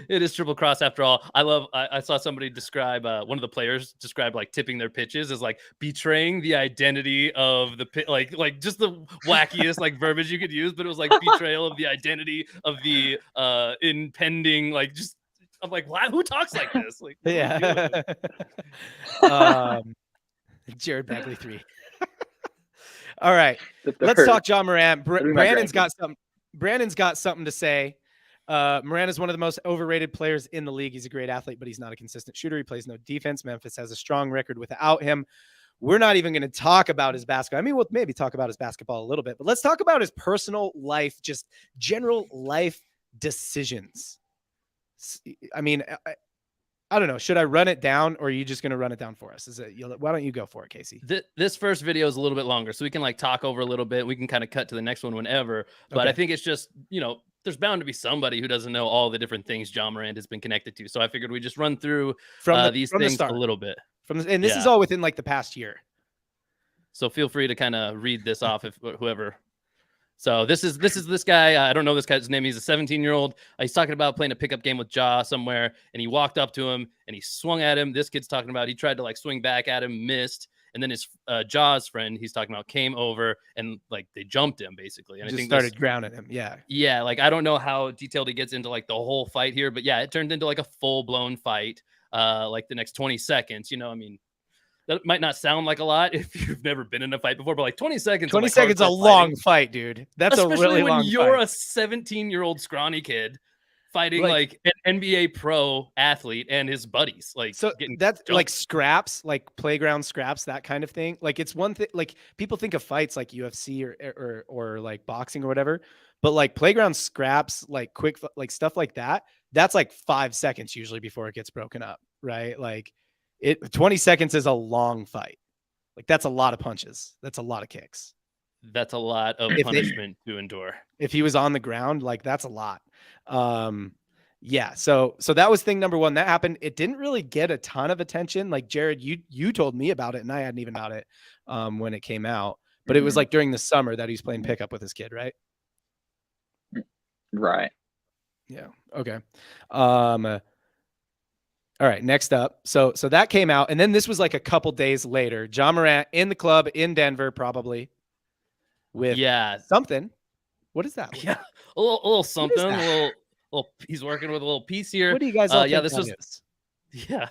It is triple cross after all. I saw somebody describe one of the players describe like tipping their pitches as like betraying the identity of the pit, like just the wackiest like verbiage you could use, but it was like betrayal of the identity of the impending like just. I'm like, why? Who talks like this? Like, yeah. Jared Bagley 3. All right, let's talk Ja Morant. Brandon's got something to say. Morant is one of the most overrated players in the league. He's a great athlete, but he's not a consistent shooter. He plays no defense. Memphis has a strong record without him. We're not even going to talk about his basketball. I mean, we'll maybe talk about his basketball a little bit, but let's talk about his personal life, just general life decisions. I mean, I don't know. Should I run it down, or are you just going to run it down for us? Why don't you go for it, Casey? This first video is a little bit longer, so we can like talk over a little bit. We can kind of cut to the next one whenever. But I think it's just, there's bound to be somebody who doesn't know all the different things Ja Morant has been connected to. So I figured we just run through these things a little bit. And this is all within like the past year. So feel free to kind of read this off if whoever. So this is this guy. I don't know this guy's name. He's a 17-year-old. He's talking about playing a pickup game with Ja somewhere, and he walked up to him and he swung at him. This kid's talking about he tried to like swing back at him, missed, and then his Ja's friend he's talking about came over and like they jumped him basically. And I think started grounding him. Yeah. Like I don't know how detailed he gets into like the whole fight here, but yeah, it turned into like a full-blown fight. Like the next 20 seconds. I mean. That might not sound like a lot if you've never been in a fight before, but like 20 seconds. 20 seconds is a long fight, dude. That's a really long fight. Especially when you're a 17-year-old scrawny kid fighting like an NBA pro athlete and his buddies. Like, so that's like scraps, like playground scraps, that kind of thing. Like it's one thing, like people think of fights like UFC or like boxing or whatever, but like playground scraps, like quick, like stuff like that. That's like 5 seconds usually before it gets broken up. Right. Like 20 seconds is a long fight. Like that's a lot of punches. That's a lot of kicks. That's a lot of punishment to endure. If he was on the ground, like that's a lot. Yeah. So that was thing number one that happened. It didn't really get a ton of attention. Like Jared, you told me about it and I hadn't even about it when it came out, but it was like during the summer that he's playing pickup with his kid, right? Right. Yeah. Okay. All right, next up. So that came out, and then this was like a couple days later. Ja Morant in the club in Denver, probably with something. What is that? Yeah, a little something. A little. He's working with a little piece here. What do you guys all think this is? Yeah.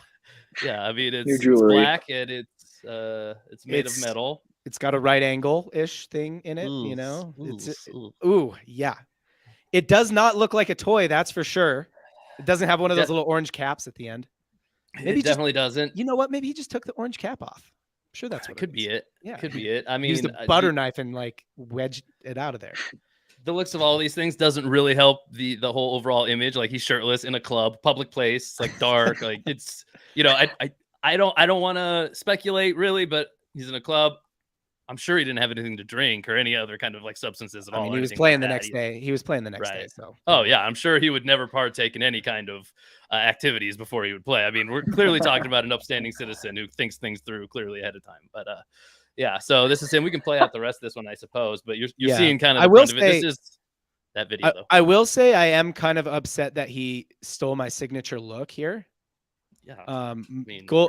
I mean, it's black and it's made of metal. It's got a right angle-ish thing in it. Yeah. It does not look like a toy. That's for sure. It doesn't have one of those little orange caps at the end. Maybe it definitely doesn't. You know what? Maybe he just took the orange cap off. I'm sure that's what could be it. Yeah, could be it. I mean, used a butter knife and like wedged it out of there. The looks of all these things doesn't really help the whole overall image. Like he's shirtless in a club, public place, like dark. Like it's I don't want to speculate really, but he's in a club. I'm sure he didn't have anything to drink or any other kind of like substances at all. I mean, he or was anything playing like the that next either. day. He was playing the next day. Right. So. Oh yeah, I'm sure he would never partake in any kind of activities before he would play. I mean, we're clearly talking about an upstanding citizen who thinks things through clearly ahead of time. But yeah, so this is him. We can play out the rest of this one, I suppose. But you're seeing kind of the front of it. This is that video, though. I will say I am kind of upset that he stole my signature look here. Yeah. I mean, cool.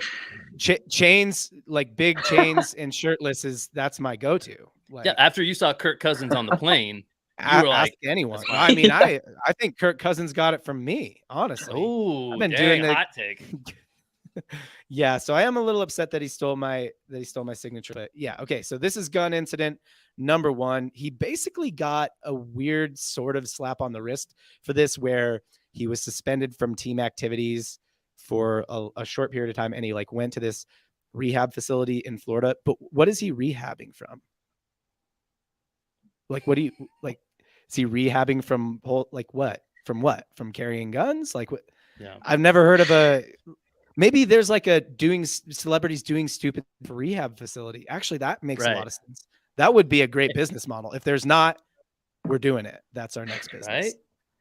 Chains, like big chains and shirtless that's my go-to. Like, yeah. After you saw Kirk Cousins on the plane, you were like, anyone. I mean, I think Kirk Cousins got it from me, honestly. Oh, I've been doing the hot take. Yeah, so I am a little upset that he stole my signature. But yeah, okay. So this is gun incident number 1. He basically got a weird sort of slap on the wrist for this, where he was suspended from team activities for a short period of time, and he like went to this rehab facility in Florida. But what is he rehabbing from? Like, what do you like? Is he rehabbing from like what? From what? From carrying guns? Like what? Yeah, I've never heard of a. Maybe there's like a celebrities doing stupid rehab facility. Actually, that makes a lot of sense. That would be a great business model. If there's not, we're doing it. That's our next business. Right?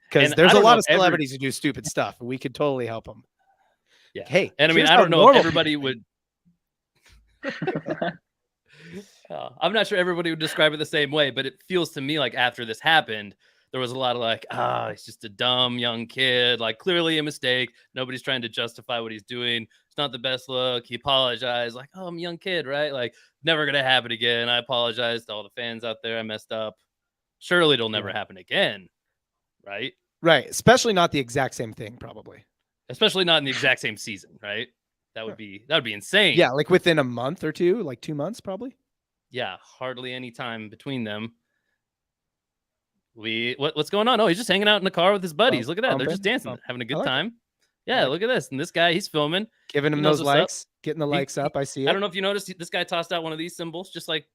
Because there's a lot of celebrities who do stupid stuff. We could totally help them. Yeah. Hey, and I mean, I don't know if everybody would. I'm not sure everybody would describe it the same way, but it feels to me like after this happened, there was a lot of like, he's just a dumb young kid, like clearly a mistake. Nobody's trying to justify what he's doing. It's not the best look. He apologized, like, I'm a young kid, right? Like, never gonna happen again. I apologize to all the fans out there. I messed up. Surely it'll never happen again, right? Right. Especially not the exact same thing, probably. Especially not in the exact same season, right? That would be insane. Yeah, like within a month or two, like 2 months, probably. Yeah, hardly any time between them. What's going on? Oh, he's just hanging out in the car with his buddies. Look at that. They're just dancing, having a good time. Yeah, look at this. And this guy, he's filming. Giving him those likes, getting the likes up. I see it. I don't know if you noticed, this guy tossed out one of these symbols, just like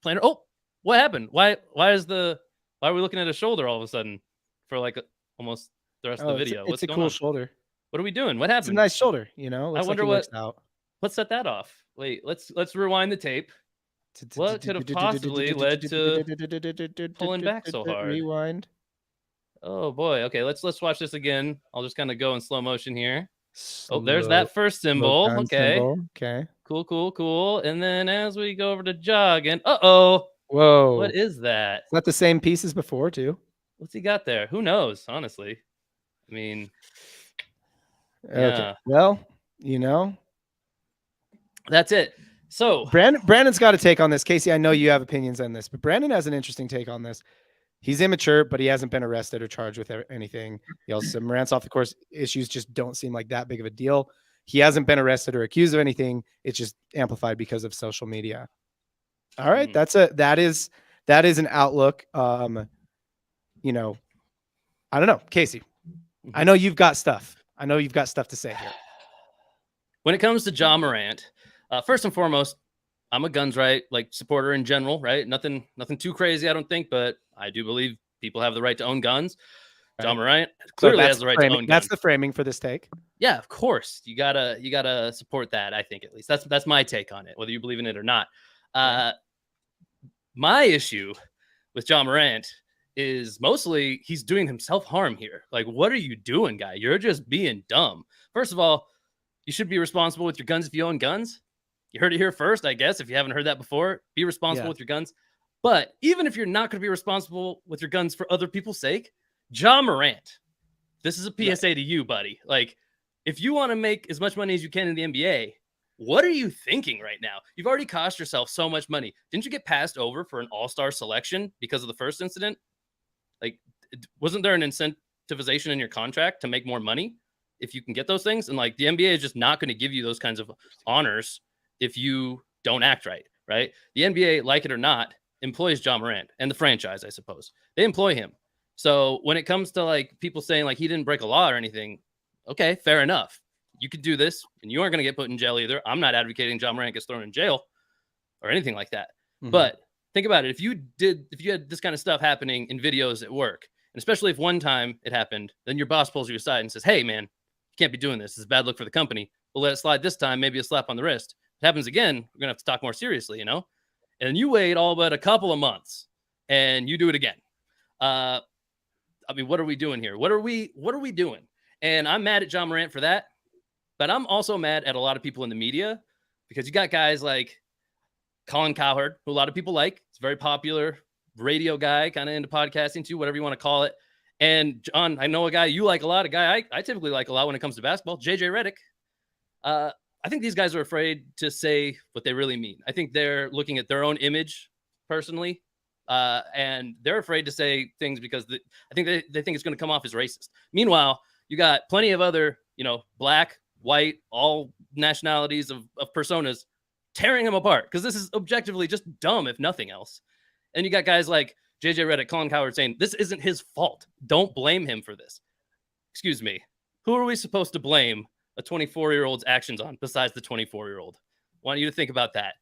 playing. Oh, what happened? Why are we looking at his shoulder all of a sudden for like almost the rest of the video? It's a cool shoulder. What are we doing? What happened? It's a nice shoulder, you know. I wonder what set that off. Wait, let's rewind the tape. What could have possibly led to pulling back so hard? Rewind. Oh boy. Okay, let's watch this again. I'll just kind of go in slow motion here. Oh, there's that first symbol. Okay. Okay. Cool. And then as we go over to Ja again. Uh-oh. Whoa. What is that? Is that the same piece as before too? What's he got there? Who knows, honestly. I mean, okay. Well, you know. That's it. So Brandon's got a take on this. Casey, I know you have opinions on this, but Brandon has an interesting take on this. He's immature, but he hasn't been arrested or charged with anything. He also Morant's off the course issues just don't seem like that big of a deal. He hasn't been arrested or accused of anything. It's just amplified because of social media. All right, that is an outlook. You know, I don't know, Casey. I know you've got stuff. To say here. When it comes to Ja Morant, first and foremost, I'm a guns right supporter in general, right? Nothing too crazy, I don't think, but I do believe people have the right to own guns. Right. Ja Morant clearly has the right to own guns. That's the framing for this take. Yeah, of course. You gotta support that. I think at least that's my take on it, whether you believe in it or not. My issue with Ja Morant is mostly he's doing himself harm here. Like, what are you doing, guy? You're just being dumb. First of all, you should be responsible with your guns if you own guns. You heard it here first, I guess. If you haven't heard that before, be responsible with your guns. But even if you're not going to be responsible with your guns for other people's sake, Ja Morant, this is a PSA to you, buddy. Like, if you want to make as much money as you can in the NBA, what are you thinking right now? You've already cost yourself so much money. Didn't you get passed over for an all-star selection because of the first incident? Like, wasn't there an incentivization in your contract to make more money if you can get those things? And like, the NBA is just not going to give you those kinds of honors if you don't act right, right? The NBA, like it or not, employs Ja Morant and the franchise, I suppose. They employ him. So when it comes to like people saying like he didn't break a law or anything, okay, fair enough. You could do this and you aren't going to get put in jail either. I'm not advocating Ja Morant gets thrown in jail or anything like that. Mm-hmm. But think about it. If you had this kind of stuff happening in videos at work, and especially if one time it happened, then your boss pulls you aside and says, hey man, you can't be doing this. It's a bad look for the company. We'll let it slide this time, maybe a slap on the wrist. If it happens again, we're going to have to talk more seriously, you know? and you wait all but a couple of months and you do it again. I mean, what are we doing here? What are we doing? And I'm mad at Ja Morant for that, but I'm also mad at a lot of people in the media because you got guys like Colin Cowherd, who a lot of people like. It's a very popular radio guy, kind of into podcasting too, whatever you want to call it. And John, I know a guy you like a lot, a guy I typically like a lot when it comes to basketball, JJ Redick. I think these guys are afraid to say what they really mean. I think they're looking at their own image personally, and they're afraid to say things because I think they think it's going to come off as racist. Meanwhile, you got plenty of other, black, white, all nationalities of personas tearing him apart because this is objectively just dumb, if nothing else. And you got guys like JJ Redick, Colin Cowherd saying this isn't his fault. Don't blame him for this. Excuse me. Who are we supposed to blame a 24-year-old's actions on besides the 24-year-old? I want you to think about that.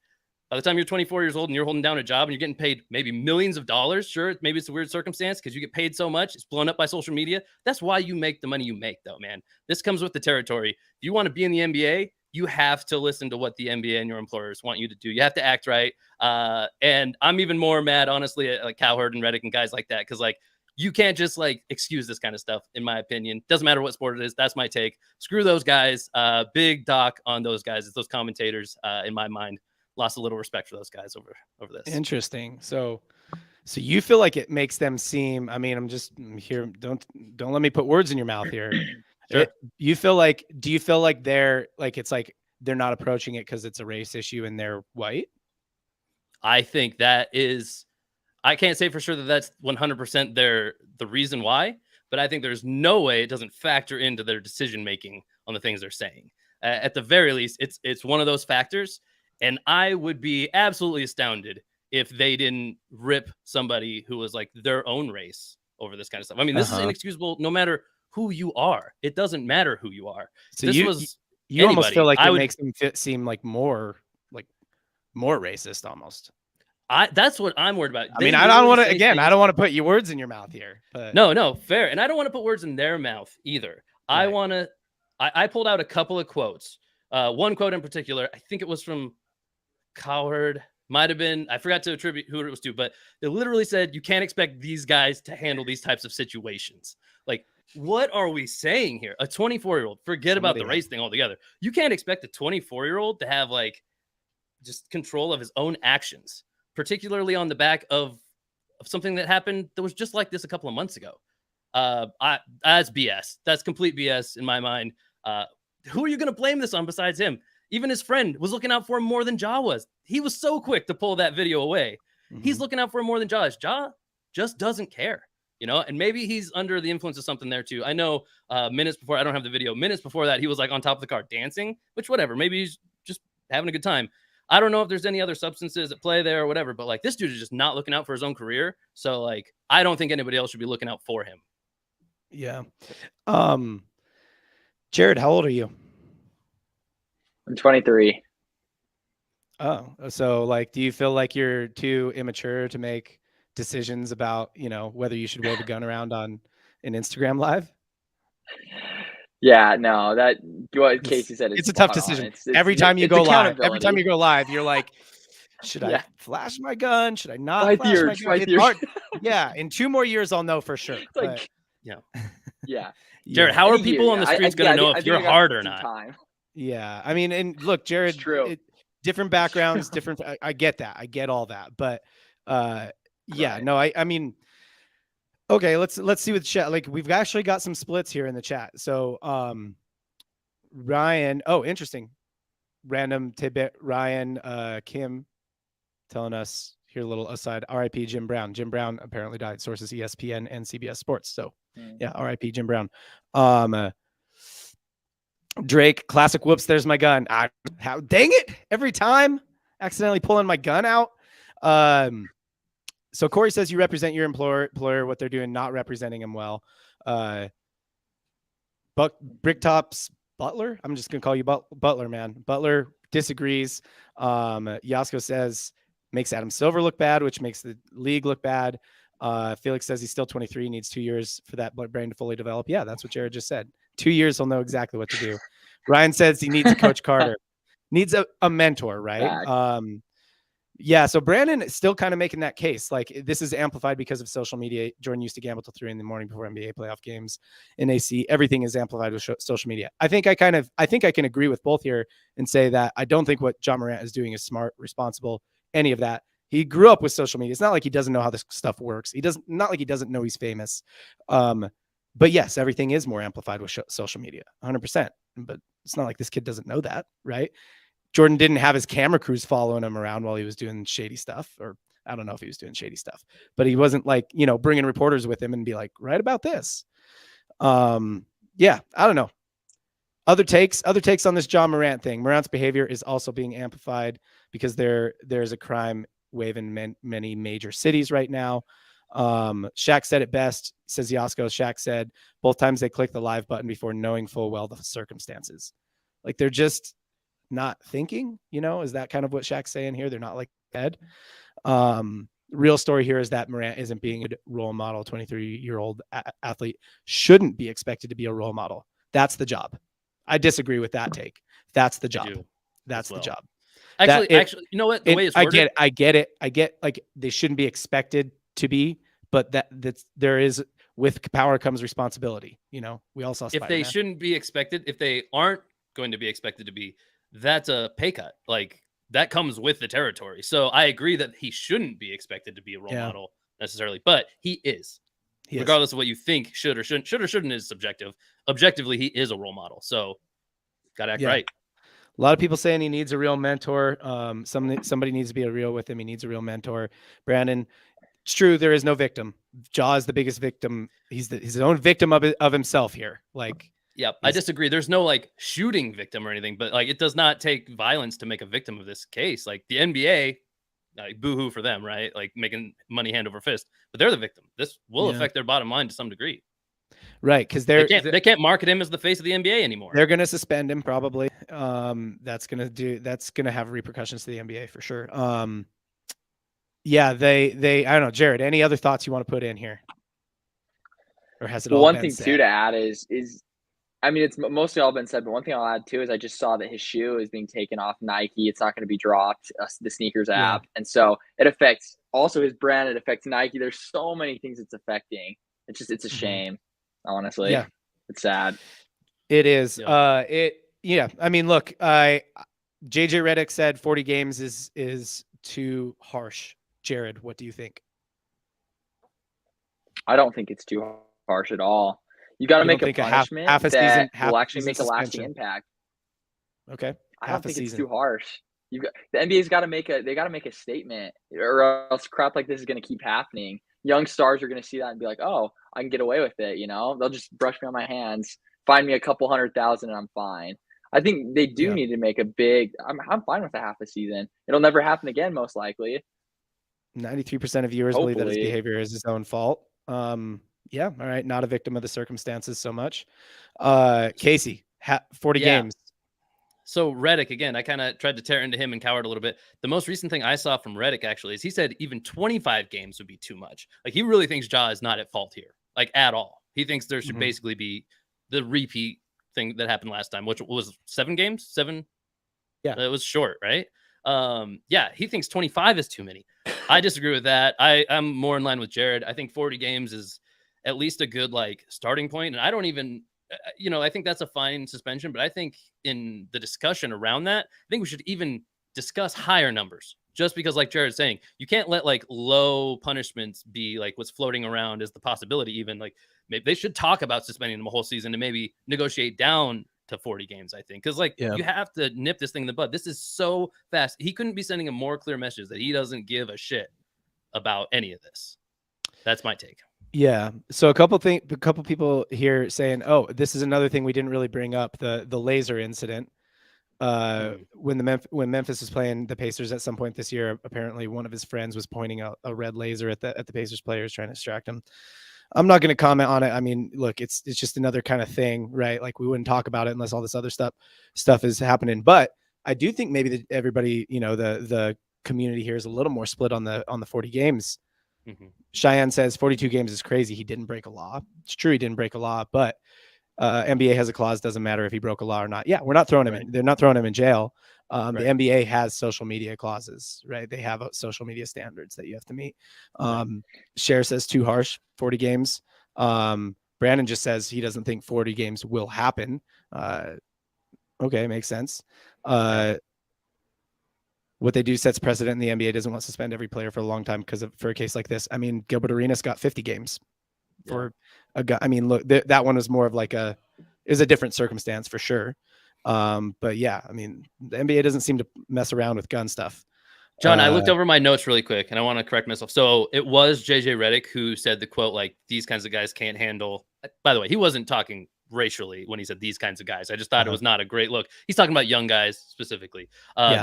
By the time you're 24 years old and you're holding down a job and you're getting paid maybe millions of dollars, sure, maybe it's a weird circumstance because you get paid so much, it's blown up by social media. That's why you make the money you make, though, man. This comes with the territory. If you want to be in the NBA, you have to listen to what the NBA and your employers want you to do. You have to act right. And I'm even more mad, honestly, at like Cowherd and Redick and guys like that because, you can't just excuse this kind of stuff, in my opinion. Doesn't matter what sport it is. That's my take. Screw those guys. Big doc on those guys. It's those commentators, in my mind. Lost a little respect for those guys over this. Interesting. So you feel like it makes them seem, I mean, I'm here. Don't let me put words in your mouth here. Sure. Do you feel like they're they're not approaching it because it's a race issue and they're white? I think that is, I can't say for sure that that's 100% the reason why, but I think there's no way it doesn't factor into their decision making on the things they're saying. At the very least, it's one of those factors. And I would be absolutely astounded if they didn't rip somebody who was their own race over this kind of stuff. I mean, this is inexcusable no matter who you are. It doesn't matter who you are. So you almost feel like it makes them seem more racist almost. That's what I'm worried about. I mean, I don't want to put your words in your mouth here. But No, fair. And I don't want to put words in their mouth either. Right. I pulled out a couple of quotes. One quote in particular, I think it was from Cowherd, might have been, I forgot to attribute who it was to, but they literally said, you can't expect these guys to handle these types of situations. What are we saying here? A 24-year-old, forget about the race thing altogether. You can't expect a 24-year-old to have just control of his own actions, particularly on the back of something that happened that was just like this a couple of months ago. That's BS. That's complete BS in my mind. Who are you going to blame this on besides him? Even his friend was looking out for him more than Ja was. He was so quick to pull that video away. Mm-hmm. He's looking out for him more than Ja is. Ja just doesn't care, and maybe he's under the influence of something there too. I know minutes before, I don't have the video, minutes before that, he was on top of the car dancing, which whatever, maybe he's just having a good time. I don't know if there's any other substances at play there or whatever, but this dude is just not looking out for his own career. So I don't think anybody else should be looking out for him. Yeah. Jared, how old are you? I'm 23. Oh, so do you feel like you're too immature to make decisions about, whether you should wave a gun around on an Instagram live? Yeah, no, what Casey said. It's a tough decision. Every time you go live, you're like, should I flash my gun? Should I not flash my gun? It's hard. Yeah, in 2 more years, I'll know for sure. Yeah. Jared, how are people on the streets going to know if you're hard or not? Time. Yeah, I mean, and look, Jared, different backgrounds, different. I get that. I get all that, but no, I mean, okay, let's see with chat. We've actually got some splits here in the chat. So, Ryan, interesting, random tidbit. Ryan, Kim, telling us here a little aside. R.I.P. Jim Brown. Jim Brown apparently died. Sources ESPN and CBS Sports. So, yeah, R.I.P. Jim Brown. Drake, classic whoops, there's my gun. How dang it, every time accidentally pulling my gun out. So Corey says you represent your employer, what they're doing, not representing him well. Bricktop's Butler, I'm just gonna call you Butler, man. Butler disagrees. Yasko says makes Adam Silver look bad, which makes the league look bad. Felix says he's still 23, needs 2 years for that brain to fully develop. Yeah, that's what Jared just said. 2 years, he'll know exactly what to do. Ryan says he needs a Coach Carter, needs a mentor, right? Yeah, so Brandon is still kind of making that case. Like, this is amplified because of social media. Jordan used to gamble till 3 a.m. before NBA playoff games in AC. Everything is amplified with social media. I think I can agree with both here and say that I don't think what Ja Morant is doing is smart, responsible, any of that. He grew up with social media. It's not like he doesn't know how this stuff works. Not like he doesn't know he's famous. But yes, everything is more amplified with social media, 100%. But it's not like this kid doesn't know that, right? Jordan didn't have his camera crews following him around while he was doing shady stuff, or I don't know if he was doing shady stuff, but he wasn't like, bringing reporters with him and be like, write about this. Yeah, I don't know. Other takes on this Ja Morant thing. Morant's behavior is also being amplified because there's a crime wave in many major cities right now. Shaq said it best, says Yasko. Shaq said both times they clicked the live button before knowing full well the circumstances. Like, they're just not thinking, is that kind of what Shaq's saying here? They're not like Ed. Real story here is that Morant isn't being a role model. 23-year-old athlete shouldn't be expected to be a role model. That's the job. I disagree with that take. That's the job. That's the job. Actually, you know what? The way it's worded, I get it. I get, like, they shouldn't be expected to be, but that's there is, with power comes responsibility. We all saw Spider-Man. If they shouldn't be expected, if they aren't going to be expected to be, that's a pay cut. Like, that comes with the territory. So I agree that he shouldn't be expected to be a role model necessarily, but he is. Regardless of what you think should or shouldn't is subjective. Objectively, he is a role model. So gotta act right. A lot of people saying he needs a real mentor. Somebody needs to be real with him. He needs a real mentor. Brandon, it's true. There is no victim. Ja is the biggest victim. He's his own victim of himself here. Like, yeah, I disagree. There's no like shooting victim or anything, but like, it does not take violence to make a victim of this case. Like, the NBA, like, boo-hoo for them, right? Like, making money hand over fist, but they're the victim. This will affect their bottom line to some degree. Right, because they can't market him as the face of the NBA anymore. They're going to suspend him probably. That's going to have repercussions to the NBA for sure. Yeah, they I don't know, Jared, any other thoughts you want to put in here? Or has it all one been thing said? too to add is I mean, it's mostly all been said, but one thing I'll add too is I just saw that his shoe is being taken off Nike. It's not going to be dropped, the sneakers app. And so it affects also his brand. It affects Nike. There's so many things it's affecting. It's a shame, honestly. Yeah. It's sad. It is. Yeah. I mean, look, JJ Redick said 40 games is too harsh. Jared, what do you think? I don't think it's too harsh at all. You got to make a punishment half a season, will actually make a lasting impact. Okay. I don't think it's too harsh. The NBA's got to make a statement, or else crap like this is going to keep happening. Young stars are going to see that and be like, "Oh, I can get away with it." They'll just brush me on my hands, find me a couple 100,000, and I'm fine. I think they do need to make a big. I'm fine with a half a season. It'll never happen again, most likely. 93% of viewers believe that his behavior is his own fault. Yeah. All right. Not a victim of the circumstances so much. Casey, 40 games. So Redick, again, I kind of tried to tear into him and cowered a little bit. The most recent thing I saw from Redick actually is he said even 25 games would be too much. Like, he really thinks Ja is not at fault here, like, at all. He thinks there should basically be the repeat thing that happened last time, which was 7 games. 7. Yeah. It was short, right? Yeah. He thinks 25 is too many. I disagree with that. I'm more in line with Jared. I think 40 games is at least a good, like, starting point. And I don't even, I think that's a fine suspension, but I think in the discussion around that, I think we should even discuss higher numbers, just because, like Jared's saying, you can't let like low punishments be like what's floating around as the possibility. Even like, maybe they should talk about suspending them a whole season and maybe negotiate down to 40 games, I think. Because like, you have to nip this thing in the bud. This is so fast. He couldn't be sending a more clear message that he doesn't give a shit about any of this. That's my take. Yeah. So a couple people here saying, "Oh, this is another thing we didn't really bring up, the laser incident." When Memphis was playing the Pacers at some point this year, apparently one of his friends was pointing out a red laser at the Pacers players, trying to distract him. I'm not going to comment on it. I mean, look, it's just another kind of thing, right? Like, we wouldn't talk about it unless all this other stuff is happening. But I do think maybe that everybody, the community here is a little more split on the 40 games. Cheyenne says 42 games is crazy. He didn't break a law. It's true, he didn't break a law, but NBA has a clause, doesn't matter if he broke a law or not. Yeah, we're not throwing him in. They're not throwing him in jail. The NBA has social media clauses, right? They have social media standards that you have to meet. Cher says too harsh, 40 games. Brandon just says he doesn't think 40 games will happen. Okay, makes sense. What they do sets precedent, and the NBA doesn't want to suspend every player for a long time for a case like this. I mean, Gilbert Arenas got 50 games for a guy. I mean, look, that one was more of like is a different circumstance for sure. But yeah, I mean, the NBA doesn't seem to mess around with gun stuff. John, I looked over my notes really quick, and I want to correct myself. So it was JJ Redick who said the quote, like, these kinds of guys can't handle. By the way, he wasn't talking racially when he said these kinds of guys. I just thought it was not a great look. He's talking about young guys specifically.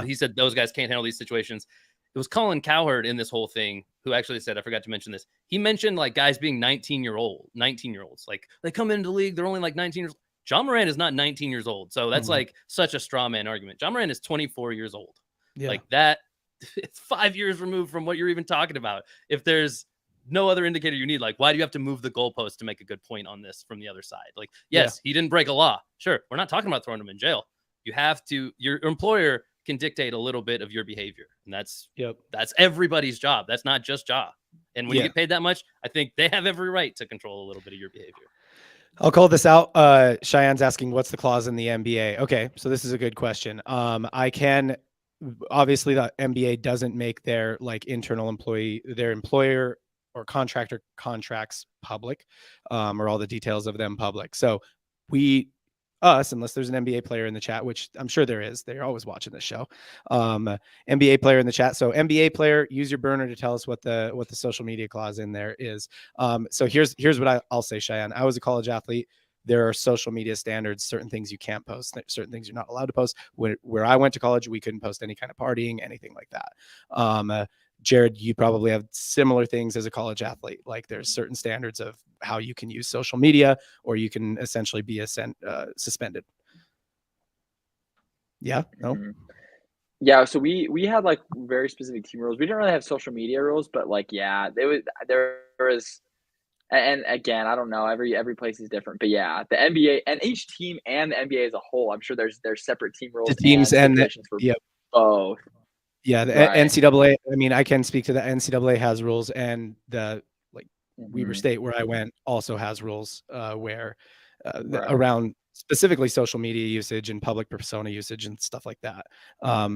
He said those guys can't handle these situations. It was Colin Cowherd in this whole thing who actually said, I forgot to mention this. He mentioned like guys being 19-year-olds. Like they come into the league, they're only like 19 years old. Ja Morant is not 19 years old. So that's like such a straw man argument. Ja Morant is 24 years old. Like that. It's 5 years removed from what you're even talking about. If there's no other indicator you need, like, why do you have to move the goalpost to make a good point on this from the other side? Like, yes, he didn't break a law. Sure. We're not talking about throwing him in jail. You have to, your employer can dictate a little bit of your behavior. And that's everybody's job. That's not just Ja. And when you get paid that much, I think they have every right to control a little bit of your behavior. I'll call this out. Cheyenne's asking, what's the clause in the NBA? Okay. So this is a good question. Obviously the NBA doesn't make their like internal their employer or contractor contracts public, or all the details of them public. So unless there's an NBA player in the chat, which I'm sure there is, they're always watching this show. NBA player in the chat. So NBA player, use your burner to tell us what the social media clause in there is. So here's what I'll say, Cheyenne. I was a college athlete. There are social media standards, certain things you can't post, certain things you're not allowed to post. Where I went to college, we couldn't post any kind of partying, anything like that. Jared, you probably have similar things as a college athlete. Like there's certain standards of how you can use social media, or you can essentially be suspended. Yeah. No. Yeah. So we had like very specific team rules. We didn't really have social media rules, but like, there was. And again, I don't know. Every place is different, but yeah, the NBA and each team and the NBA as a whole, I'm sure there's separate team rules. The teams and for both. Yeah, the NCAA. I mean, I can speak to the NCAA has rules, and the Weber State, where I went, also has rules where around specifically social media usage and public persona usage and stuff like that.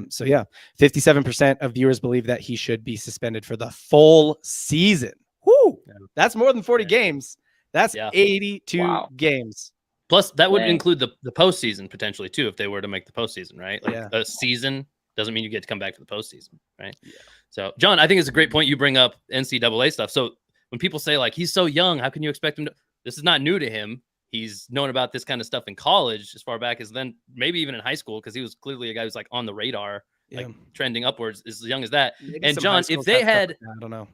So yeah, 57% of viewers believe that he should be suspended for the full season. Whoo! That's more than 40 games. That's 82 games. Plus, that would include the postseason potentially too, if they were to make the postseason, right? Like a season doesn't mean you get to come back for the postseason, right? Yeah. So, John, I think it's a great point you bring up NCAA stuff. So when people say like he's so young, how can you expect him to? This is not new to him. He's known about this kind of stuff in college as far back as then, maybe even in high school, because he was clearly a guy who's like on the radar, like trending upwards as young as that. Maybe and John, if they had, I don't know.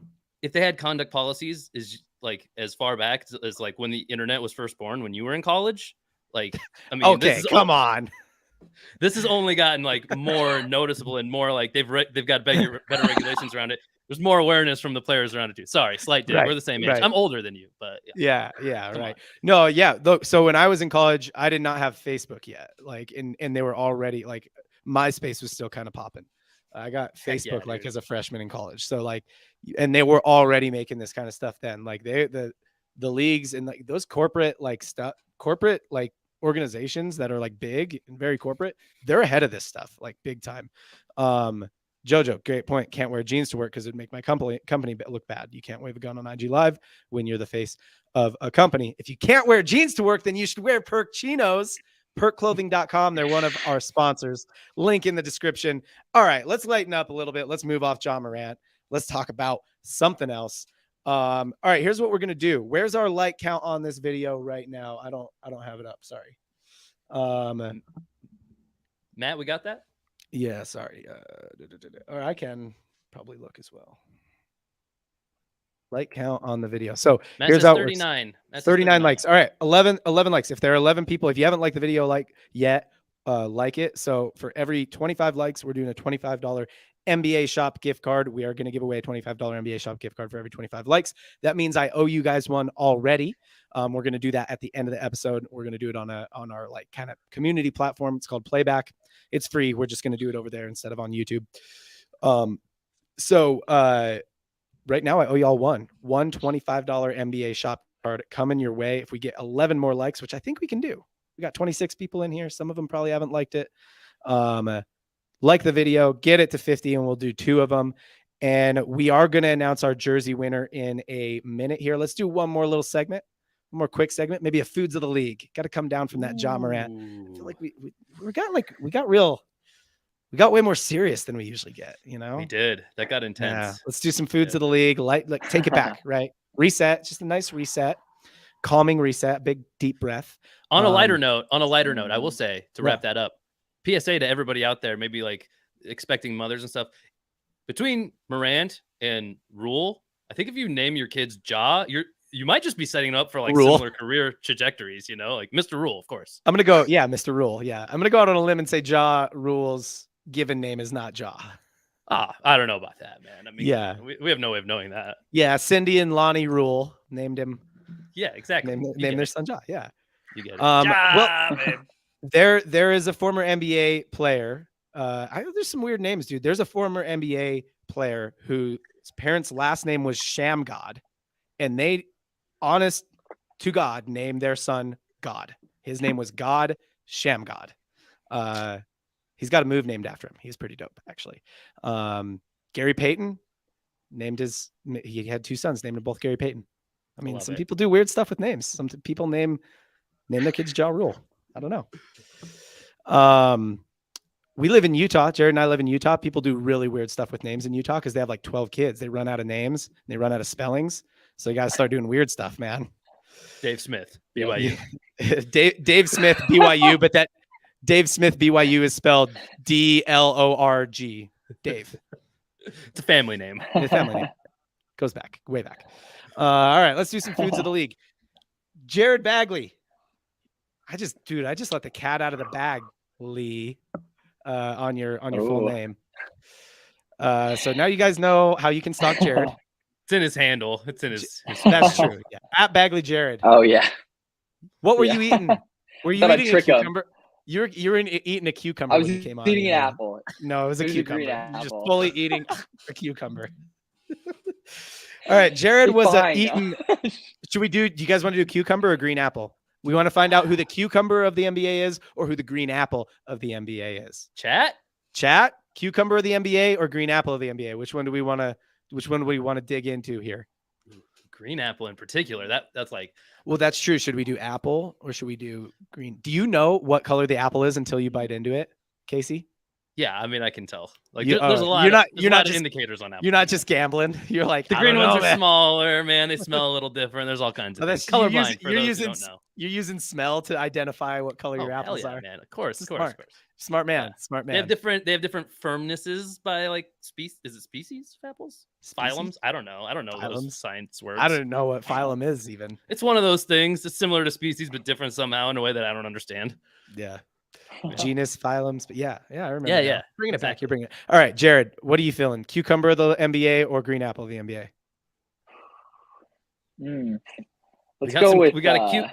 If they had conduct policies is like as far back as like when the internet was first born, when you were in college, like, I mean, okay, come on. This has only gotten like more noticeable and more like they've got better regulations around it. There's more awareness from the players around it too. Sorry, slight dip. We're the same age. I'm older than you, but yeah, right. No, yeah. So when I was in college, I did not have Facebook yet. Like, and they were already like MySpace was still kind of popping. I got Facebook as a freshman in college. So like, and they were already making this kind of stuff then. Like the leagues and like those corporate organizations that are like big and very corporate, they're ahead of this stuff, like big time. Jojo, great point. Can't wear jeans to work because it'd make my company look bad. You can't wave a gun on IG Live when you're the face of a company. If you can't wear jeans to work, then you should wear Perk Chinos. PerkClothing.com. They're one of our sponsors. Link in the description. All right, let's lighten up a little bit. Let's move off Ja Morant. Let's talk about something else. All right, here's what we're gonna do. Where's our like count on this video right now? I don't have it up. Sorry. Matt, we got that? Yeah, sorry. Or I can probably look as well. Like count on the video. So Matt here's how 39. 39 likes. All right, 11 likes. If there are 11 people, if you haven't liked the video yet, like it. So for every 25 likes, we're doing a $25 NBA shop gift card. We are going to give away a $25 NBA shop gift card for every 25 likes. That means I owe you guys one already. We're going to do that at the end of the episode. We're going to do it on our like kind of community platform. It's called PlayBack. It's free. We're just going to do it over there instead of on YouTube. So right now I owe y'all one $25 NBA shop card coming your way. If we get 11 more likes, which I think we can do. We got 26 people in here. Some of them probably haven't liked it. Like the video, get it to 50, and we'll do 2 of them. And we are going to announce our jersey winner in a minute here. Let's do one more little segment, one more quick segment, maybe a Foods of the League. Got to come down from that Ja Morant. I feel like we got way more serious than we usually get, you know? We did. That got intense. Yeah. Let's do some Foods of the League. Like take it back, right? Reset, just a nice reset. Calming reset, big deep breath. On a lighter note, I will say, to wrap that up, PSA to everybody out there, maybe like expecting mothers and stuff. Between Morant and Rule, I think if you name your kids Ja, you might just be setting up for like similar career trajectories, you know, like Mr. Rule, of course. I'm gonna go, Mr. Rule. Yeah. I'm gonna go out on a limb and say Ja Rule's given name is not Ja. I don't know about that, man. I mean, yeah, we have no way of knowing that. Yeah, Cindy and Lonnie Rule named him. Yeah, exactly. Named their son Ja. Ja. You get it. Well, there is a former NBA player. There's some weird names, dude. There's a former NBA player whose parents' last name was Shamgod, and they, honest to God, named their son God. His name was God Shamgod. He's got a move named after him. He's pretty dope, actually. Gary Payton he had 2 sons, named them both Gary Payton. I mean, some people do weird stuff with names. Some people name their kids Ja Rule. I don't know. We live in Utah. Jared and I live in Utah. People do really weird stuff with names in Utah because they have like 12 kids. They run out of names. And they run out of spellings. So you got to start doing weird stuff, man. Dave Smith, BYU. Dave Smith, BYU, but that Dave Smith, BYU is spelled DLORG. Dave. It's a family name. It's a family name. Goes back, way back. All right, let's do some Foods of the League. Jared Bagley. I just let the cat out of the bag, Lee, on your full name. So now you guys know how you can stalk Jared. It's in his handle. It's in his That's true. Yeah. At Bagley Jared. Oh yeah. What were you eating? Were you eating a cucumber? Him. You were eating a cucumber. I was when you came on. eating an apple. No, it was a cucumber. You're just fully eating a cucumber. All right, Jared was eating. Do you guys want to do cucumber or green apple? We want to find out who the cucumber of the NBA is or who the green apple of the NBA is. Chat, cucumber of the NBA or green apple of the NBA? Which one do we want to dig into here? Green apple in particular. That's like, well, that's true. Should we do apple or should we do green? Do you know what color the apple is until you bite into it, Casey? Yeah, I mean, I can tell. Like, there's a lot. You're not just indicators on apple. You're not just gambling. You're like, the green ones are smaller, man. They smell a little different. There's all kinds of things. Colorblind. You're using smell to identify what color your apples are. Man, of course. Smart man. Yeah. Smart man. They have different firmnesses by like species. Is it species of apples? Phylums? I don't know. Those science words. I don't know what phylum is even. It's one of those things. It's similar to species, but different somehow in a way that I don't understand. Yeah. Genus, phylums, but yeah, I remember. Yeah. Bringing it back. You're bringing it. All right, Jared, what are you feeling? Cucumber of the NBA or green apple of the NBA? Let's go with. We got a cuke.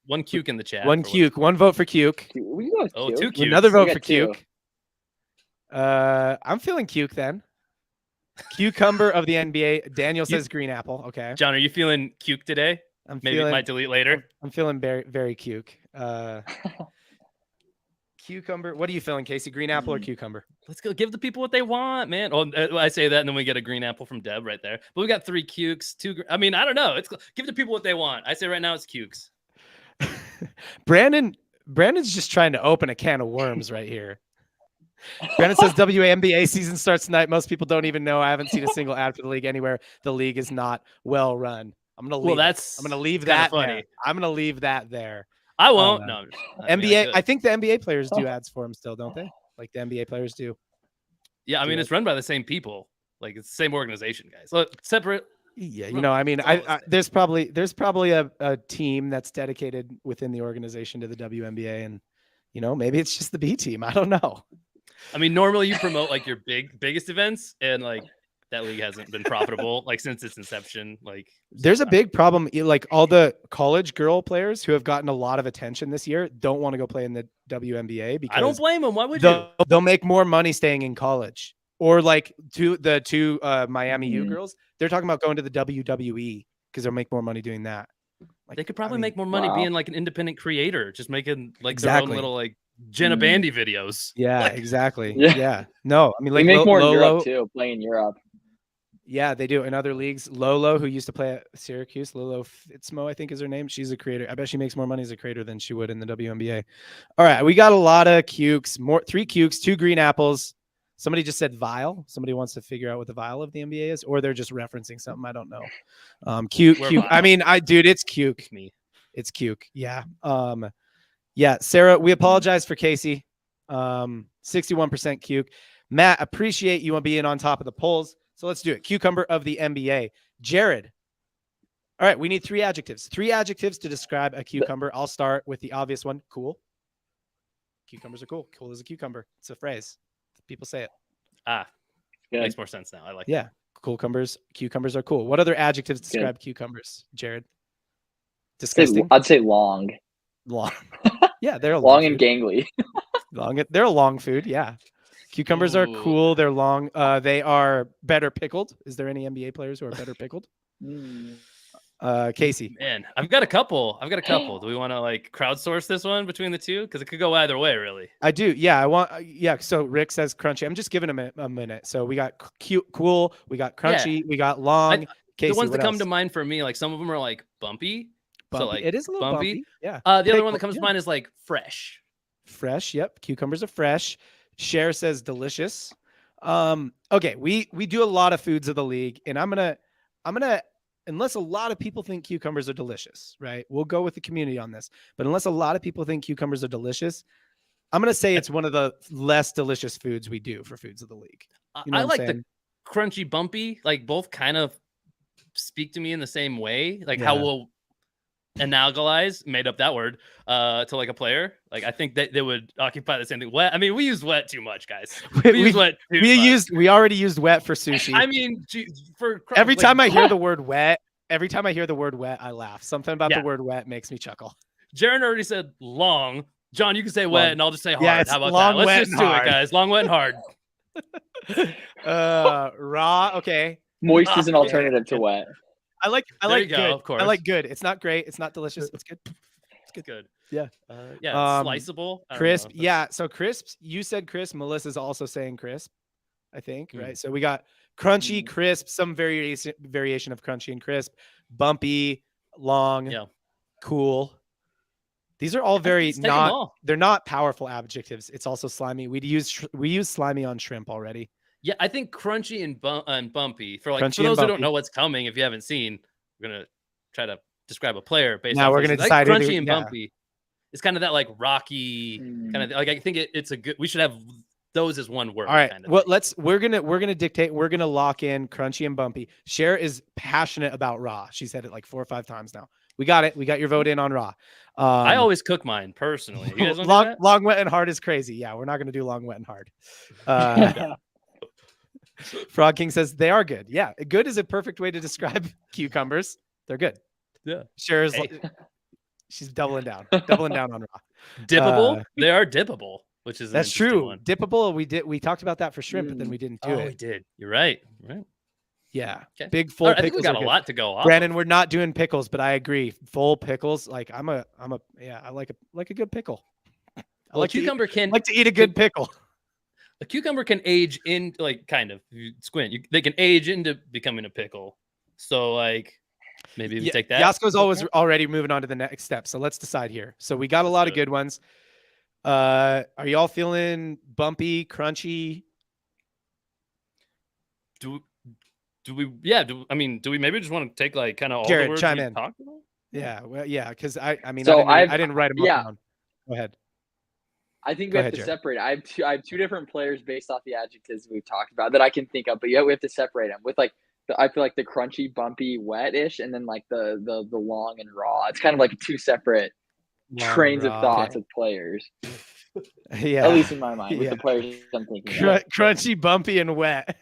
One cuke in the chat. One cuke. One vote for cuke. We go with 2 cukes. Another vote for cuke. I'm feeling cuke then. Cucumber of the NBA. Daniel says green apple. Okay. John, are you feeling cuke today? Maybe it might delete later. I'm feeling very, very cuke. Cucumber. What are you feeling, Casey? Green apple or cucumber? Let's go. Give the people what they want, man. Oh, I say that, and then we get a green apple from Deb right there. But we got 3 cukes. 2. I mean, I don't know. Give the people what they want. I say right now it's cukes. Brandon's just trying to open a can of worms right here. Brandon says WNBA season starts tonight. Most people don't even know. I haven't seen a single ad for the league anywhere. The league is not well run. I'm gonna leave. I'm gonna leave that funny. I'm gonna leave that there. I won't. No. NBA. I think the NBA players do ads for them still, don't they? Like the NBA players do. Yeah, I mean it's run by the same people. Like it's the same organization, guys. Look, separate. Yeah, I mean, there's probably a team that's dedicated within the organization to the WNBA, and maybe it's just the B team. I don't know. I mean, normally you promote like your biggest events, and like that league hasn't been profitable like since its inception. Like, there's a big problem. Like all the college girl players who have gotten a lot of attention this year don't want to go play in the WNBA because I don't blame them. Why would you? they'll make more money staying in college. Or like the two Miami U girls, they're talking about going to the WWE because they'll make more money doing that. Like, They could probably make more money being like an independent creator, just making like their Exactly. own little like Jenna Bandy videos. Yeah, Like, exactly. Yeah. Yeah. No, I mean, like They make more in Lolo, Europe too, playing in Europe. Yeah, they do in other leagues. Lolo, who used to play at Syracuse, Lolo Fitzmo, I think is her name. She's a creator. I bet she makes more money as a creator than she would in the WNBA. All right, we got a lot of cukes, 3 cukes, 2 green apples. Somebody just said vial. Somebody wants to figure out what the vial of the NBA is, or they're just referencing something. I don't know. Cuke. I mean, dude, it's cuke. me. It's cuke. Yeah. Yeah. Sarah, we apologize for Casey. 61% cuke. Matt, appreciate you being on top of the polls. So let's do it. Cucumber of the NBA. Jared. All right. We need 3 adjectives. 3 adjectives to describe a cucumber. I'll start with the obvious one. Cool. Cucumbers are cool. Cool as a cucumber. It's a phrase. People say it. Good. Makes more sense now. I like Yeah. Cucumbers are cool. What other adjectives describe cucumbers, Jared? Disgusting. I'd say long. Long. Yeah, they're a Long food. and gangly. They're a long food. Yeah. Cucumbers are Ooh. cool. They're long. They are better pickled. Is there any NBA players who are better pickled? Casey. Man, I've got a couple. Do we want to like crowdsource this one between the two? Because it could go either way, really. I do. Yeah, I want. Yeah. So Rick says crunchy. I'm just giving him a minute. So we got cute, cool. We got crunchy. We got long. Casey, the ones that what come else? to mind for me, like some of them are like bumpy. Bumpy. So like It is a little bumpy. Yeah. The other Pickle, one that comes yeah. to mind is like fresh. Fresh. Yep. Cucumbers are fresh. Cher says delicious. Okay. We do a lot of foods of the league, and I'm gonna unless a lot of people think cucumbers are delicious, right? We'll go with the community on this. But unless a lot of people think cucumbers are delicious, I'm gonna say it's one of the less delicious foods we do for foods of the league. You know I what I'm like saying? the crunchy bumpy, like both kind of speak to me in the same way, like how Yeah. we'll analogize, made up that word, to like a player. Like I think that they would occupy the same thing. Wet. I mean, we use wet too much, guys. We use wet too much. We already used wet for sushi. I mean, every time I hear the word wet, I laugh. Something about the word wet makes me chuckle. Jaron already said long. John, you can say wet, and I'll just say hard. Yeah, it's How about long, that? wet, Let's just and do hard. it, guys. Long, wet, and hard. Raw. Okay. Moist is an Okay. alternative to wet. I like There you good. go, of course. I like good. It's not great. It's not delicious. It's good. Good. Yeah. Yeah. Sliceable. I don't Crisp. know. Yeah. So crisps. You said crisp. Melissa's also saying crisp, I think. Mm. Right. So we got crunchy, crisp, some variation of crunchy and crisp, bumpy, long, cool. These are all very Let's take 'em all. they're not powerful adjectives. It's also slimy. We use slimy on shrimp already. Yeah, I think crunchy and bumpy for Crunchy for and those who bumpy. don't know what's coming. If you haven't seen, we're gonna try to describe a player based. Now off we're this. gonna Like decide who crunchy to- and yeah. bumpy. It's kind of that like rocky kind of like I think it's a good. We should have those as one word. All right. Kind of Well, thing. we're gonna dictate. We're gonna lock in crunchy and bumpy. Cher is passionate about raw. She said it like 4 or 5 times now. We got it. We got your vote in on raw. I always cook mine personally. You guys wanna do that? long, wet, and hard is crazy. Yeah, we're not gonna do long, wet, and hard. Frog King says they are good. Yeah, good is a perfect way to describe cucumbers. They're good. Yeah. Cher is. She's doubling down on raw. Dippable. They are dippable, which is an That's interesting true. one. Dippable. We talked about that for shrimp, but then we didn't do Oh, it. we did. You're right. Right. Yeah. Okay. Big full All right, I pickles. think we got are a good. lot to go off. Brandon, we're not doing pickles, but I agree. Full pickles. Like I like a good pickle. Well, a cucumber can like to eat a good pickle. A cucumber can age in like kind of if you squint. They can age into becoming a pickle. So like maybe we take that. Yasko's already moving on to the next step. So let's decide here. So we got a lot of good ones. Are y'all feeling bumpy, crunchy? Do we? Yeah. Do we maybe just want to take like kind of all Jared, the words chime we in. talked about? Yeah, well, yeah, because I mean, So I didn't write them up. Down. Go ahead. I think Go we ahead, have to Jared. separate. I have two different players based off the adjectives we've talked about that I can think of, but yeah, we have to separate them with like I feel like the crunchy, bumpy, wet-ish, and then like the long and raw. It's kind of like 2 separate trains of thoughts of players. Yeah, At least in my mind, with the players I'm thinking. Crunchy, bumpy, and wet.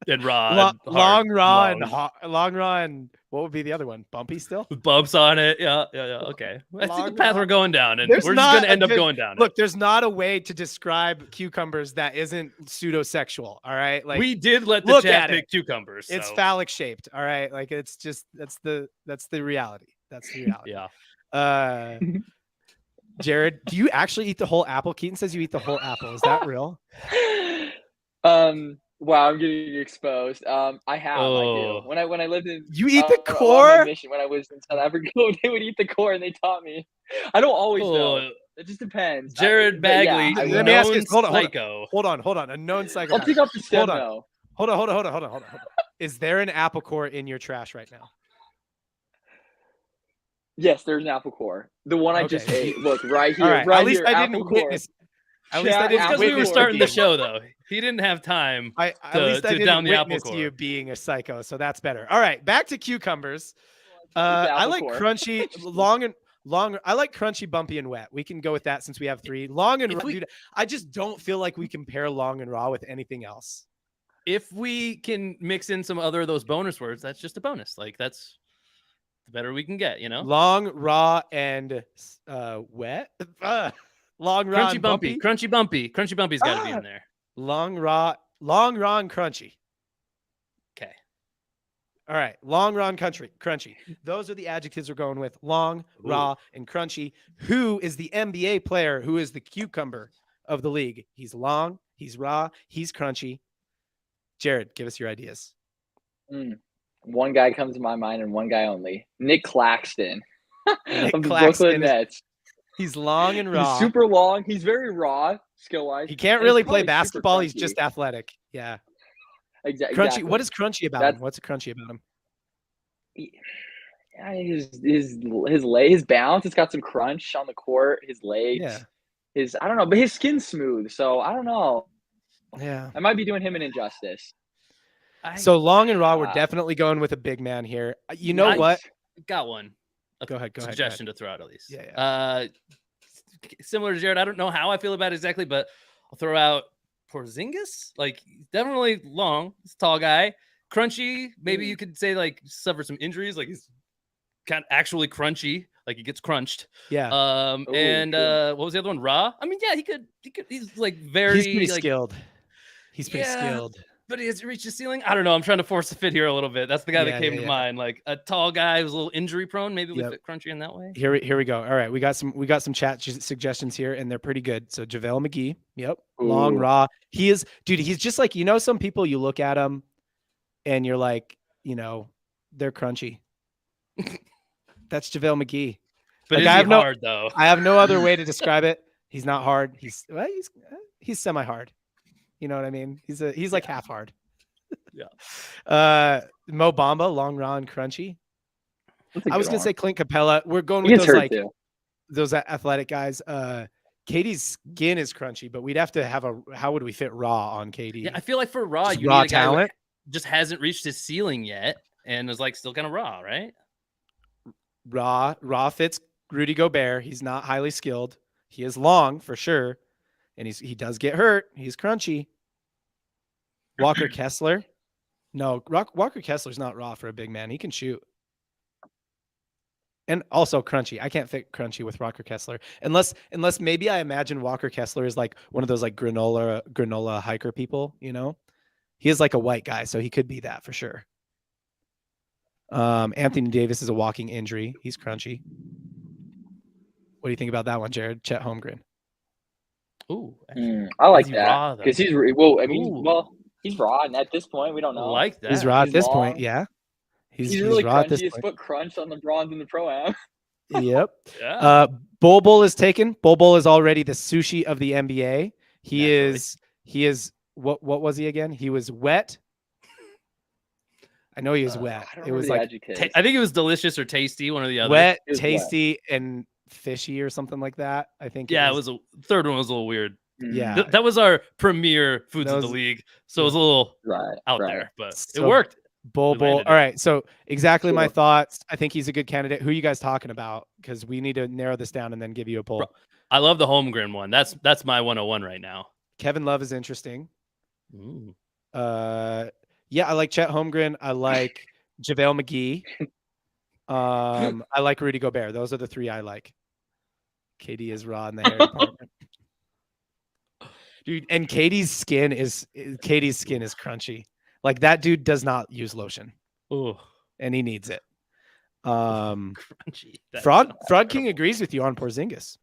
And Rod. Long Raw and long. Long Raw and what would be the other one? Bumpy still? With bumps on it. Yeah. Okay. I see the path we're going down, and There's we're just not going to a end up good- going down. Look, there's not a way to describe cucumbers that isn't pseudo-sexual. All right, like we did let the look chat at pick it. cucumbers. it's so, phallic shaped. All right, like it's just that's the reality. That's the reality. Yeah. Jared, do you actually eat the whole apple? Keaton says you eat the whole apple. Is that real? Wow, I'm getting exposed. I have. I Oh. do. When I lived in You eat the on my core? mission when I was in South Africa, they would eat the core, and they taught me. I don't always though. Oh, It just depends. Jared But yeah, Bagley, I Let will. me ask you- known hold on. psycho. Hold on. A known psycho. I'll take off the stem Hold on. though. Hold on. Is there an apple core in your trash right now? Yes, there's an apple core. The one I just Okay. ate. Look right here. All right. Right at least here, I apple didn't core. witness. At least I Chat didn't It's because we were witness starting the you. show, though. He didn't have time. At to- least I to didn't down the apple witness core. you being a psycho, so that's better. All right, back to cucumbers. the I apple like core. crunchy, long. I like crunchy, bumpy, and wet. We can go with that since we have three. Long and If raw, we- dude, I just don't feel like we can pair long and raw with anything else. If we can mix in some other of those bonus words, that's just a bonus. Like, that's the better we can get, Long, raw, and wet. Long, raw, Crunchy and bumpy. Crunchy bumpy. Crunchy bumpy's got to be Ah. in there. Long, raw, and crunchy. Okay. All right, long, raw, and crunchy. Those are the adjectives we're going with: long, Ooh. raw, and crunchy. Who is the NBA player who is the cucumber of the league? He's long, he's raw, he's crunchy. Jared, give us your ideas. One guy comes to my mind, and one guy only. Nick Claxton Nick of the Claxton Brooklyn is- Nets. He's long and raw. He's super long. He's very raw skill wise. He can't really play basketball. He's just athletic. Yeah. exactly. Crunchy. What is crunchy about him? That's- What's crunchy about him? Yeah, his bounce. It's got some crunch on the court. His legs. Yeah. I don't know, but his skin's smooth. So I don't know. Yeah. I might be doing him an injustice. So long and raw, we're Ah. definitely going with a big man here. You know what? Got one. Go ahead. Suggestion to throw out at least. Yeah. Similar to Jared, I don't know how I feel about it exactly, but I'll throw out Porzingis. Like, definitely long. He's a tall guy. Crunchy. Maybe you could say like suffered some injuries. Like, he's kind of actually crunchy. Like, he gets crunched. Yeah. And good. what was the other one? Raw. I mean, yeah, he could. He's like very. He's pretty like, skilled. He's pretty Yeah. skilled. But he has reached the ceiling. I don't know. I'm trying to force the fit here a little bit. That's the guy Yeah, that came yeah, to yeah. mind. Like a tall guy who's a little injury prone. Maybe we Yep. fit crunchy in that way. Here we go. All right, we got some chat suggestions here, and they're pretty good. So JaVale McGee, yep, long, Ooh. raw. He is, dude. He's just like, some people you look at him, and you're like, they're crunchy. That's JaVale McGee. But Like, is I he have no- hard though? I have no other way to describe it. He's not hard. He's semi hard. You know what I mean? He's like half hard. Yeah. Mo Bamba, long, raw, and crunchy. That's a I was good gonna one. say Clint Capella. We're going He with gets those hurt like too. those athletic guys. Katie's skin is crunchy, but we'd have to have how would we fit raw on Katie? Yeah, I feel like for raw, Just you raw need a guy who talent. just hasn't reached his ceiling yet and is like still kind of raw, right? Raw fits Rudy Gobert. He's not highly skilled. He is long for sure, and he does get hurt. He's crunchy. Walker Kessler. No, Walker Kessler's not raw for a big man. He can shoot. And also crunchy. I can't fit crunchy with Walker Kessler unless maybe I imagine Walker Kessler is like one of those like granola hiker people, He is like a white guy, so he could be that for sure. Anthony Davis is a walking injury. He's crunchy. What do you think about that one, Jared? Chet Holmgren. Ooh, I like Is he raw, that though? because he's well. I mean, Ooh. he's raw, and at this point, we don't I know. like that. He's raw at He's this point, long. yeah. He's really raw at crunchy. this His point. foot crunched on the bronze in the pro-am. Yep. Yeah. Bol is taken. Bol is already the sushi of the NBA. He Naturally. is what was he again? He was wet. I know he was wet. I don't It was remember like the adjective. I think it was delicious or tasty, one or the other. wet, It was wet. tasty, and fishy or something like that. I think. Yeah, it was a third one was a little weird. Yeah. That was our premier foods of the Those- league, so it was a little right out right. there, but it So- worked. Bol. We landed All it. right. So exactly my Sure. thoughts. I think he's a good candidate. Who are you guys talking about? Because we need to narrow this down and then give you a poll. Bro- I love the Holmgren one. That's my 101 right now. Kevin Love is interesting. Ooh. Yeah, I like Chet Holmgren. I like JaVale McGee. I like Rudy Gobert. Those are the three I like. KD is raw in the hair department. Dude, and Katie's skin is crunchy. Like that dude does not use lotion. Ooh, And he needs it. crunchy. That Frog sounds King terrible. agrees with you on Porzingis.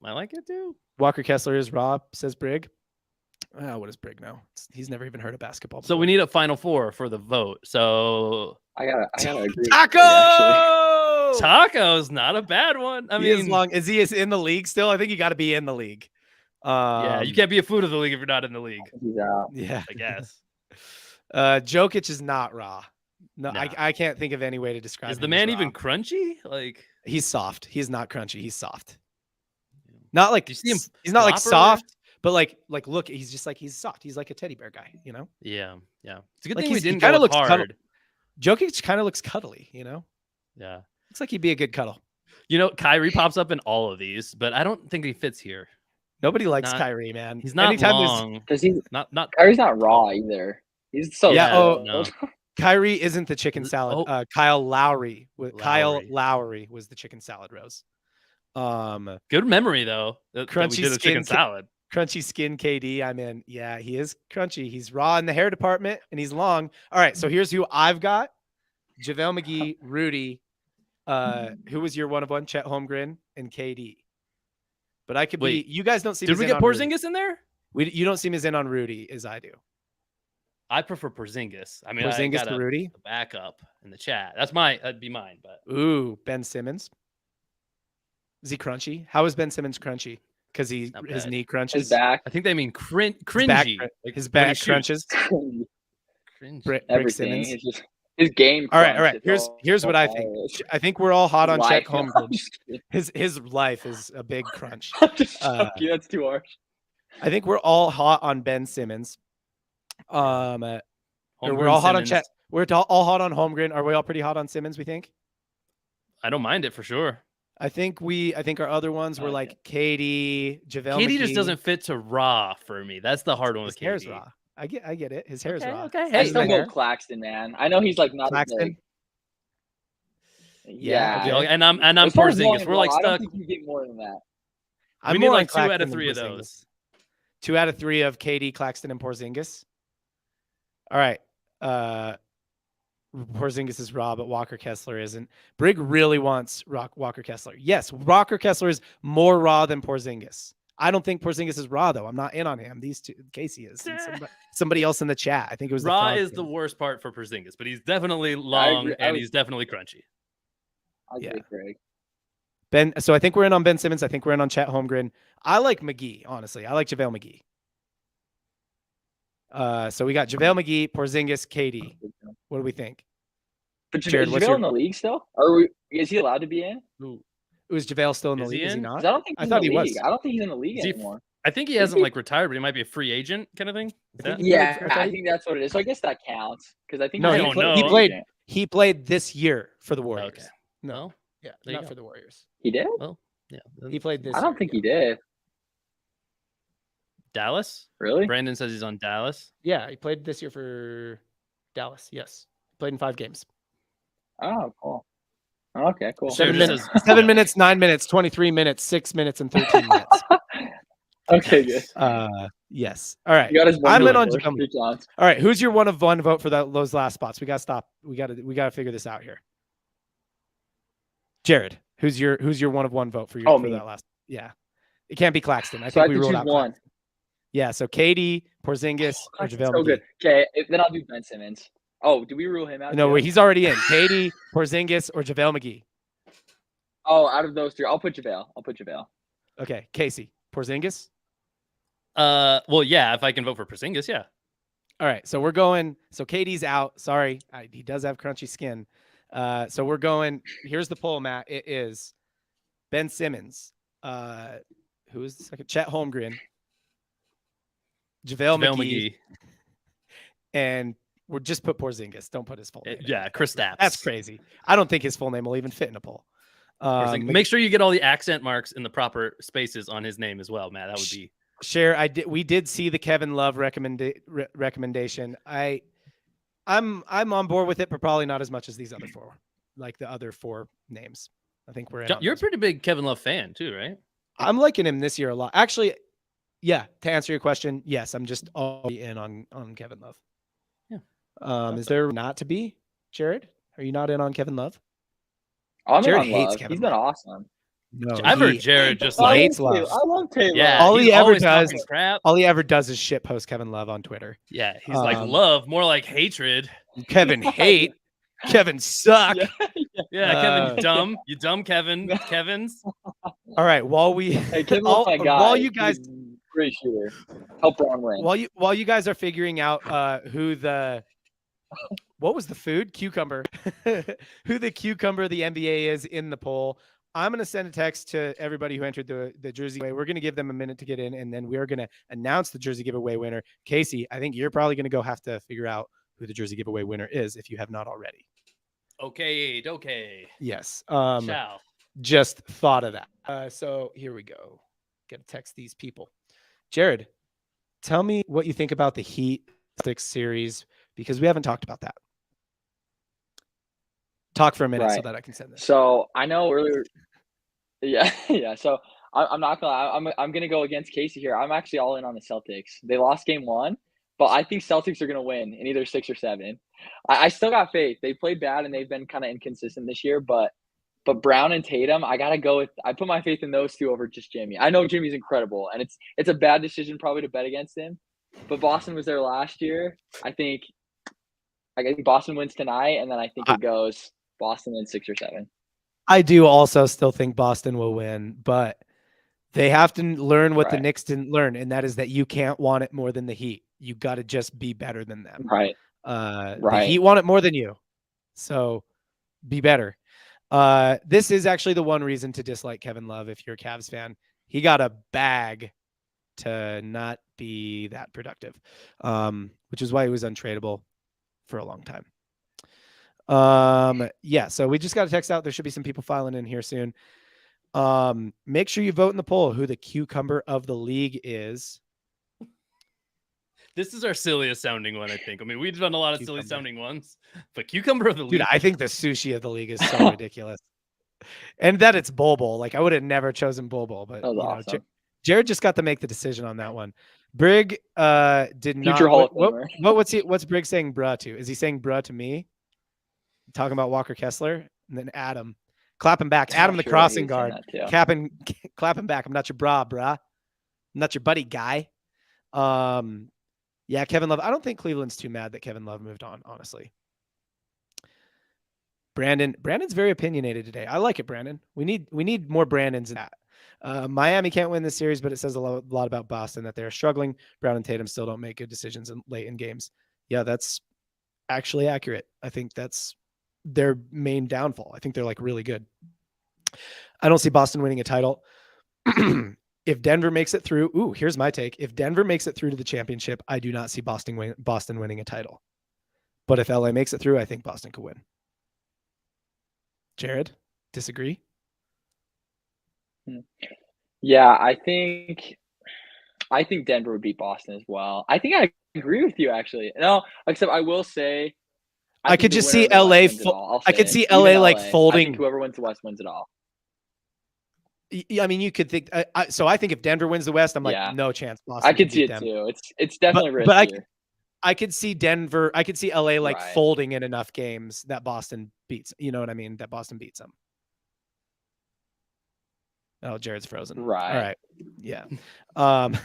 I like it too. Walker Kessler is raw, says Brig. What does Brig know? He's never even heard of basketball before. So we need a final four for the vote. So I gotta agree. with Taco! you, actually. Taco's not a bad one. I mean, is he in the league still? I think you got to be in the league. yeah, you can't be a food of the league if you're not in the league. He's out. Yeah, I guess. Jokic is not raw. No, Nah. I can't think of any way to describe. Is him the as man raw. even crunchy? Like, He's soft. He's not crunchy. He's soft. Not like Do you see him he's not like flopper? soft, but like look, he's just like he's soft. He's like a teddy bear guy, you know. yeah. It's a good Like thing we he didn't kinda go with looks hard. Jokic kind of looks cuddly, you know. Yeah. Looks like he'd be a good cuddle. You know, Kyrie pops up in all of these, but I don't think he fits here. Nobody likes Not- Kyrie, man. He's not Anytime there's- long. Because he's Not Kyrie's not raw either. He's so Yeah, slow. no. Kyrie isn't the chicken salad. Oh. Kyle Lowry. Kyle Lowry. Lowry was the chicken salad rose. Good memory though. That we Crunchy did a chicken skin- salad. Crunchy skin KD. I'm in. Yeah, he is crunchy. He's raw in the hair department and he's long. All right, so here's who I've got: JaVale McGee, Rudy. Who was your one of one? Chet Holmgren and KD. But I could Wait, be. You guys don't see. Did we get Porzingis in there? You don't see me as in on Rudy as I do. I prefer Porzingis. I mean, I Porzingis got to Rudy. the backup in the chat. That'd be mine. But Ooh, Ben Simmons. Is he crunchy? How is Ben Simmons crunchy? Because Not his bad. knee crunches. His back. I think they mean cringy. His back, Like, his when he back shoots. crunches. Cringy. Brick Everything. Simmons. It's just his game. All right. crunch is Here's what I all- think. I think we're all hot on Chet life. Holmgren. His life is a big crunch. I'm just joking. That's too harsh. I think we're all hot on Ben Simmons. Or we're all hot on Simmons. Chet. We're all hot on Holmgren. Are we all pretty hot on Simmons? We think. I don't mind it for sure. I think our other ones were Okay. like Katie, JaVale. KD just McGee. doesn't fit to raw for me. That's the hard one His with hair's KD. raw. I get it. His hair's Okay, raw. okay. I Hey, still hair. go Claxton, man. I know he's like not Claxton? as big. Yeah, Okay, okay. and I'm As far as Porzingis. going We're like raw, I don't stuck. think you get more than that. We I'm need more like on 2 out Claxton of than 3 of Porzingis. those. 2 out of 3 of KD, Claxton, and Porzingis. All right. Porzingis is raw, but Walker Kessler isn't. Brig really wants Walker Kessler. Yes, Walker Kessler is more raw than Porzingis. I don't think Porzingis is raw though. I'm not in on him. These two, Casey is. And somebody else in the chat. I think it was Raw the is the worst part for Porzingis, but he's definitely long agree. and he's definitely crunchy. I agree, Yeah. Greg. Ben. So I think we're in on Ben Simmons. I think we're in on Chet Holmgren. I like McGee, honestly. I like JaVale McGee. So we got JaVale McGee, Porzingis, KD. What do we think? But Jared, is what's JaVale your- in the league still? Is he allowed to be in? Was JaVale still in the Is he league? Is he in? not? 'Cause I don't think I he's thought in he the was. league. I don't think he's in the league Is he- anymore. I think he hasn't like retired, but he might be a free agent kind of thing. Is that- Yeah, I thought I he- think that's what it is. So I guess that counts because I think No, I he, don't played, know. he played. He played this year for the Warriors. Okay. No, No. yeah, There you not go. for the Warriors. He did. Yeah. He played this. I don't year. think he did. Dallas. Really? Brandon says he's on Dallas. Yeah, he played this year for Dallas. Yes, played in 5 games. Oh, cool. Okay, cool. Sure, 7 just minutes. says- 7 minutes, 9 minutes, 23 minutes, 6 minutes, and 13 minutes. Okay, good. Yes. All right. You got his I'm in bundle on first, JaVale. good counts. All right. Who's your one of one vote for those last spots? We got to stop. We got to figure this out here. Jared, who's your one of one vote for Me. that last? Yeah, it can't be Claxton. I So I think we have to ruled choose out one. Claxton. Yeah. So Katie, Porzingis, or Claxton's JaVale so McGee. good. Okay, then I'll do Ben Simmons. Oh, did we rule him out? No, too? wait, he's already in. Katie, Porzingis, or JaVale McGee. Oh, out of those 3, I'll put JaVale. Okay, Casey, Porzingis. Well, yeah, if I can vote for Porzingis, yeah. All right, so we're going. So Katie's out. Sorry, he does have crunchy skin. So we're going. Here's the poll, Matt. It is Ben Simmons. Who is the second? Chet Holmgren. JaVale McGee. And we'll just put Porzingis. Don't put his full name. in. Yeah, Chris Stapps. That's crazy. I don't think his full name will even fit in a poll. Make sure you get all the accent marks in the proper spaces on his name as well, Matt. That would be Share. We did see the Kevin Love recommendation. I'm on board with it, but probably not as much as these other four, like the other four names. I think we're in. You're a pretty big Kevin Love fan too, right? I'm liking him this year a lot. Actually, yeah. To answer your question, yes, I'm just all in on Kevin Love. Yeah. Is there not to be, Jared? Are you not in on Kevin Love? I'm Jared on hates Love. Kevin He's been Love. awesome. No, I've heard Jared just I like hates Love. I love Taylor. Yeah, All he's he ever always does- talking crap. all he ever does is shit post Kevin Love on Twitter. Yeah, he's like love, more like hatred. Kevin hate. Kevin suck. Yeah. Kevin, you dumb Kevin. Kevin's. All right, while we Hey, Kevin Love's my guy. while you guys He's a great shooter. Help Braun win. while you guys are figuring out who the what was the food cucumber who the cucumber of the NBA is in the poll, I'm going to send a text to everybody who entered the jersey giveaway. We're going to give them a minute to get in, and then we're going to announce the jersey giveaway winner. Casey, I think you're probably going to have to figure out who the jersey giveaway winner is if you have not already. Okay. Yes. Ciao. Just thought of that. So here we go. Got to text these people. Jared, tell me what you think about the Heat Celtics series, because we haven't talked about that. Talk for a minute so Right. that I can send this. So I know earlier. Yeah. So I'm not gonna lie. I'm gonna go against Casey here. I'm actually all in on the Celtics. They lost game 1, but I think Celtics are gonna win in either 6 or 7. I still got faith. They played bad and they've been kind of inconsistent this year, but Brown and Tatum, I gotta go with. I put my faith in those two over just Jimmy. I know Jimmy's incredible, and it's a bad decision probably to bet against him, but Boston was there last year. I think Boston wins tonight, and then I think it goes Boston in 6 or 7. I do also still think Boston will win, but they have to learn what the Right. Knicks didn't learn, and that is that you can't want it more than the Heat. You got to just be better than them. Right. The Heat want it more than you, so be better. This is actually the one reason to dislike Kevin Love if you're a Cavs fan. He got a bag to not be that productive, which is why he was untradeable for a long time. Yeah, so we just got a text out. There should be some people filing in here soon. Make sure you vote in the poll who the cucumber of the league is. This is our silliest sounding one, I think. I mean, we've done a lot of silly Cucumber. sounding ones, but cucumber of the league. Dude, I think the sushi of the league is so ridiculous. And that it's Bobo. Like, I would have never chosen Bobo, but That was you know, awesome. Jared just got to make the decision on that one. Brig did not. Future Hall of Famer. What's Brig saying bruh to? Is he saying bruh to me? Talking about Walker Kessler? And then Adam. Clapping back. Adam, I'm the sure crossing he was saying guard. that too. Clapping back. I'm not your bruh. I'm not your buddy guy. Yeah, Kevin Love. I don't think Cleveland's too mad that Kevin Love moved on, honestly. Brandon's very opinionated today. I like it, Brandon. We need more Brandons in that. Miami can't win this series, but it says a lot about Boston that they're struggling. Brown and Tatum still don't make good decisions late in games. Yeah, that's actually accurate. I think that's their main downfall. I think they're like really good. I don't see Boston winning a title. If Denver makes it through, here's my take. If Denver makes it through to the championship, I do not see Boston winning a title. But if LA makes it through, I think Boston could win. Jared, disagree? Yeah, I think Denver would beat Boston as well. I think I agree with you actually. No, except I will say I think could the just winner see of the West LA wins it all. I'll I say could it. see Even LA like I folding. think whoever wins the West wins it all. I mean, you could think. So I think if Denver wins the West, I'm like, Yeah. no chance. Boston I could can see beat it them. too. It's definitely But riskier. I could see Denver. I could see LA like Right. folding in enough games that Boston beats. You know what I mean? That Boston beats them. Oh, Jared's frozen. Right. All right. Yeah.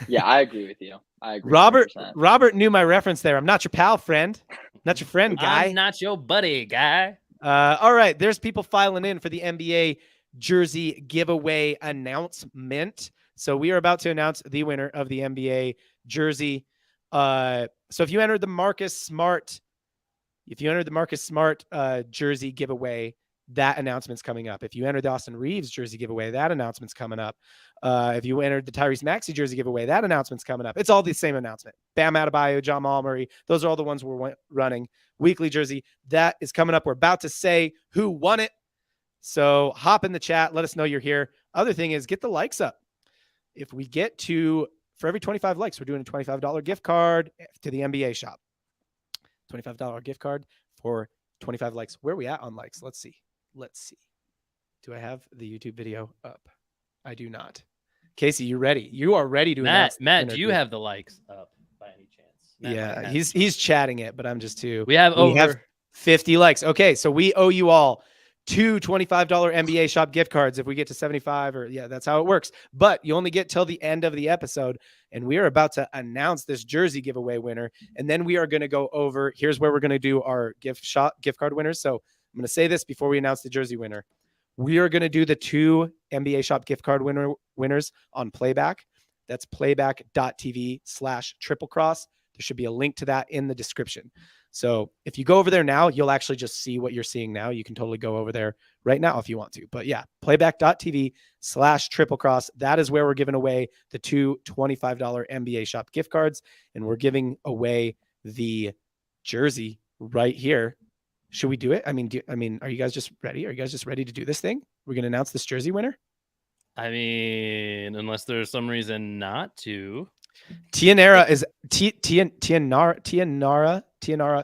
Yeah, I agree with you. I agree. Robert 100%. knew my reference there. I'm not your pal, friend. Not your friend, guy. I'm not your buddy, guy. All right. There's people filing in for the NBA jersey giveaway announcement. So we are about to announce the winner of the NBA jersey. So if you entered the Marcus Smart jersey giveaway, that announcement's coming up. If you entered the Austin Reeves jersey giveaway, that announcement's coming up. If you entered the Tyrese Maxey jersey giveaway, that announcement's coming up. It's all the same announcement. Bam Adebayo, Jamal Murray. Those are all the ones we're running. Weekly jersey. That is coming up. We're about to say who won it. So hop in the chat. Let us know you're here. Other thing is get the likes up. If we get to, for every 25 likes, we're doing a $25 gift card to the NBA shop. $25 gift card for 25 likes. Where are we at on likes? Let's see. Do I have the YouTube video up? I do not. Casey, you ready? You are ready to announce. Matt, do you have the likes up by any chance? Yeah, he's chatting it, but I'm just too. We have over 50 likes. Okay, so we owe you all 2 $25 NBA shop gift cards if we get to 75, or that's how it works. But you only get till the end of the episode, and we are about to announce this jersey giveaway winner, and then we are going to go over. Here's where we're going to do our gift card winners. So I'm going to say this before we announce the jersey winner. We are going to do the 2 NBA shop gift card winners on PlayBack. That's playback.tv/triplecross. There should be a link to that in the description. So if you go over there now, you'll actually just see what you're seeing now. You can totally go over there right now if you want to. But yeah, playback.tv/triplecross. That is where we're giving away the 2 $25 NBA shop gift cards. And we're giving away the jersey right here. Should we do it? I mean, are you guys just ready? Are you guys just ready to do this thing? We're going to announce this jersey winner. I mean, unless there's some reason not to. Tianara is Tianara.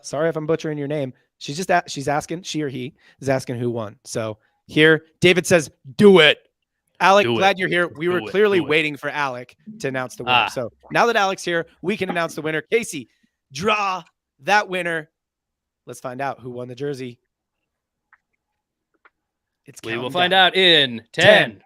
Sorry if I'm butchering your name. She's asking, she or he is asking who won. So here, David says, do it. Alec, glad you're here. We were clearly waiting for Alec to announce the winner. So now that Alec's here, we can announce the winner. Casey, draw that winner. Let's find out who won the jersey. We will find out in 10.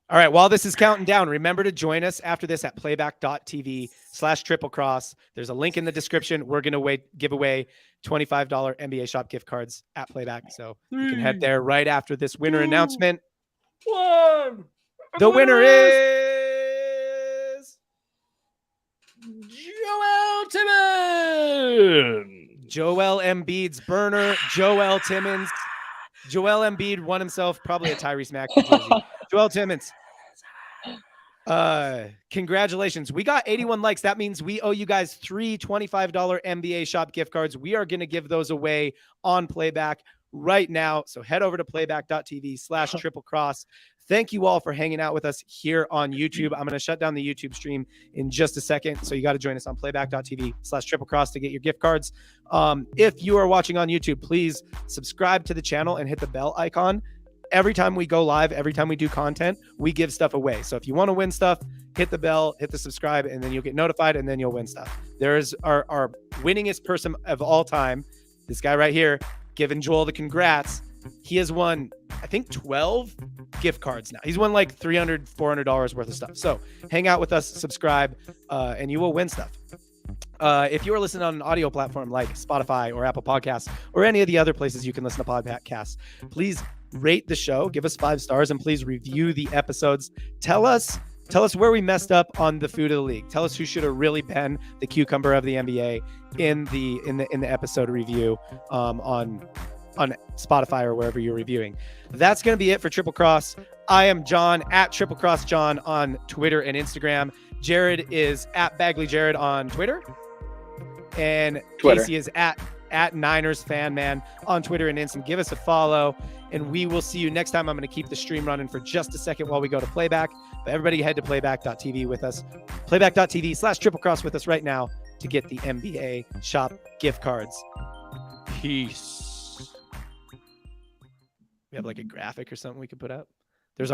All right. While this is counting down, remember to join us after this at playback.tv/triplecross. There's a link in the description. We're going to give away $25 NBA shop gift cards at Playback. So you can head there right after this winner announcement. 1. The winner is Joel Timmons. Joel Embiid's burner, Joel Timmons. Joel Embiid won himself probably a Tyrese Maxey jersey. Joel Timmons. Congratulations. We got 81 likes. That means we owe you guys 3 $25 NBA shop gift cards. We are going to give those away on Playback right now. So head over to playback.tv/triplecross. Thank you all for hanging out with us here on YouTube. I'm going to shut down the YouTube stream in just a second. So you got to join us on playback.tv/triplecross to get your gift cards. If you are watching on YouTube, please subscribe to the channel and hit the bell icon. Every time we go live, every time we do content, we give stuff away. So if you want to win stuff, hit the bell, hit the subscribe, and then you'll get notified, and then you'll win stuff. There's our winningest person of all time, this guy right here, giving Joel the congrats. He has won, I think, 12 gift cards now. He's won like $300, $400 worth of stuff. So hang out with us, subscribe, and you will win stuff. If you are listening on an audio platform like Spotify or Apple Podcasts or any of the other places you can listen to podcasts, please rate the show, give us 5 stars, and please review the episodes. Tell us where we messed up on the food of the league. Tell us who should have really been the cucumber of the NBA in the episode review on Spotify or wherever you're reviewing. That's going to be it for Triple Cross. I am John at Triple Cross John on Twitter and Instagram. Jared is at Bagley Jared on Twitter. And Twitter. Casey is at Niners Fan Man on Twitter and Instagram. Give us a follow, and we will see you next time. I'm going to keep the stream running for just a second while we go to Playback. But everybody head to playback.tv with us. Playback.tv/triplecross with us right now to get the NBA shop gift cards. Peace. We have like a graphic or something we could put up. There was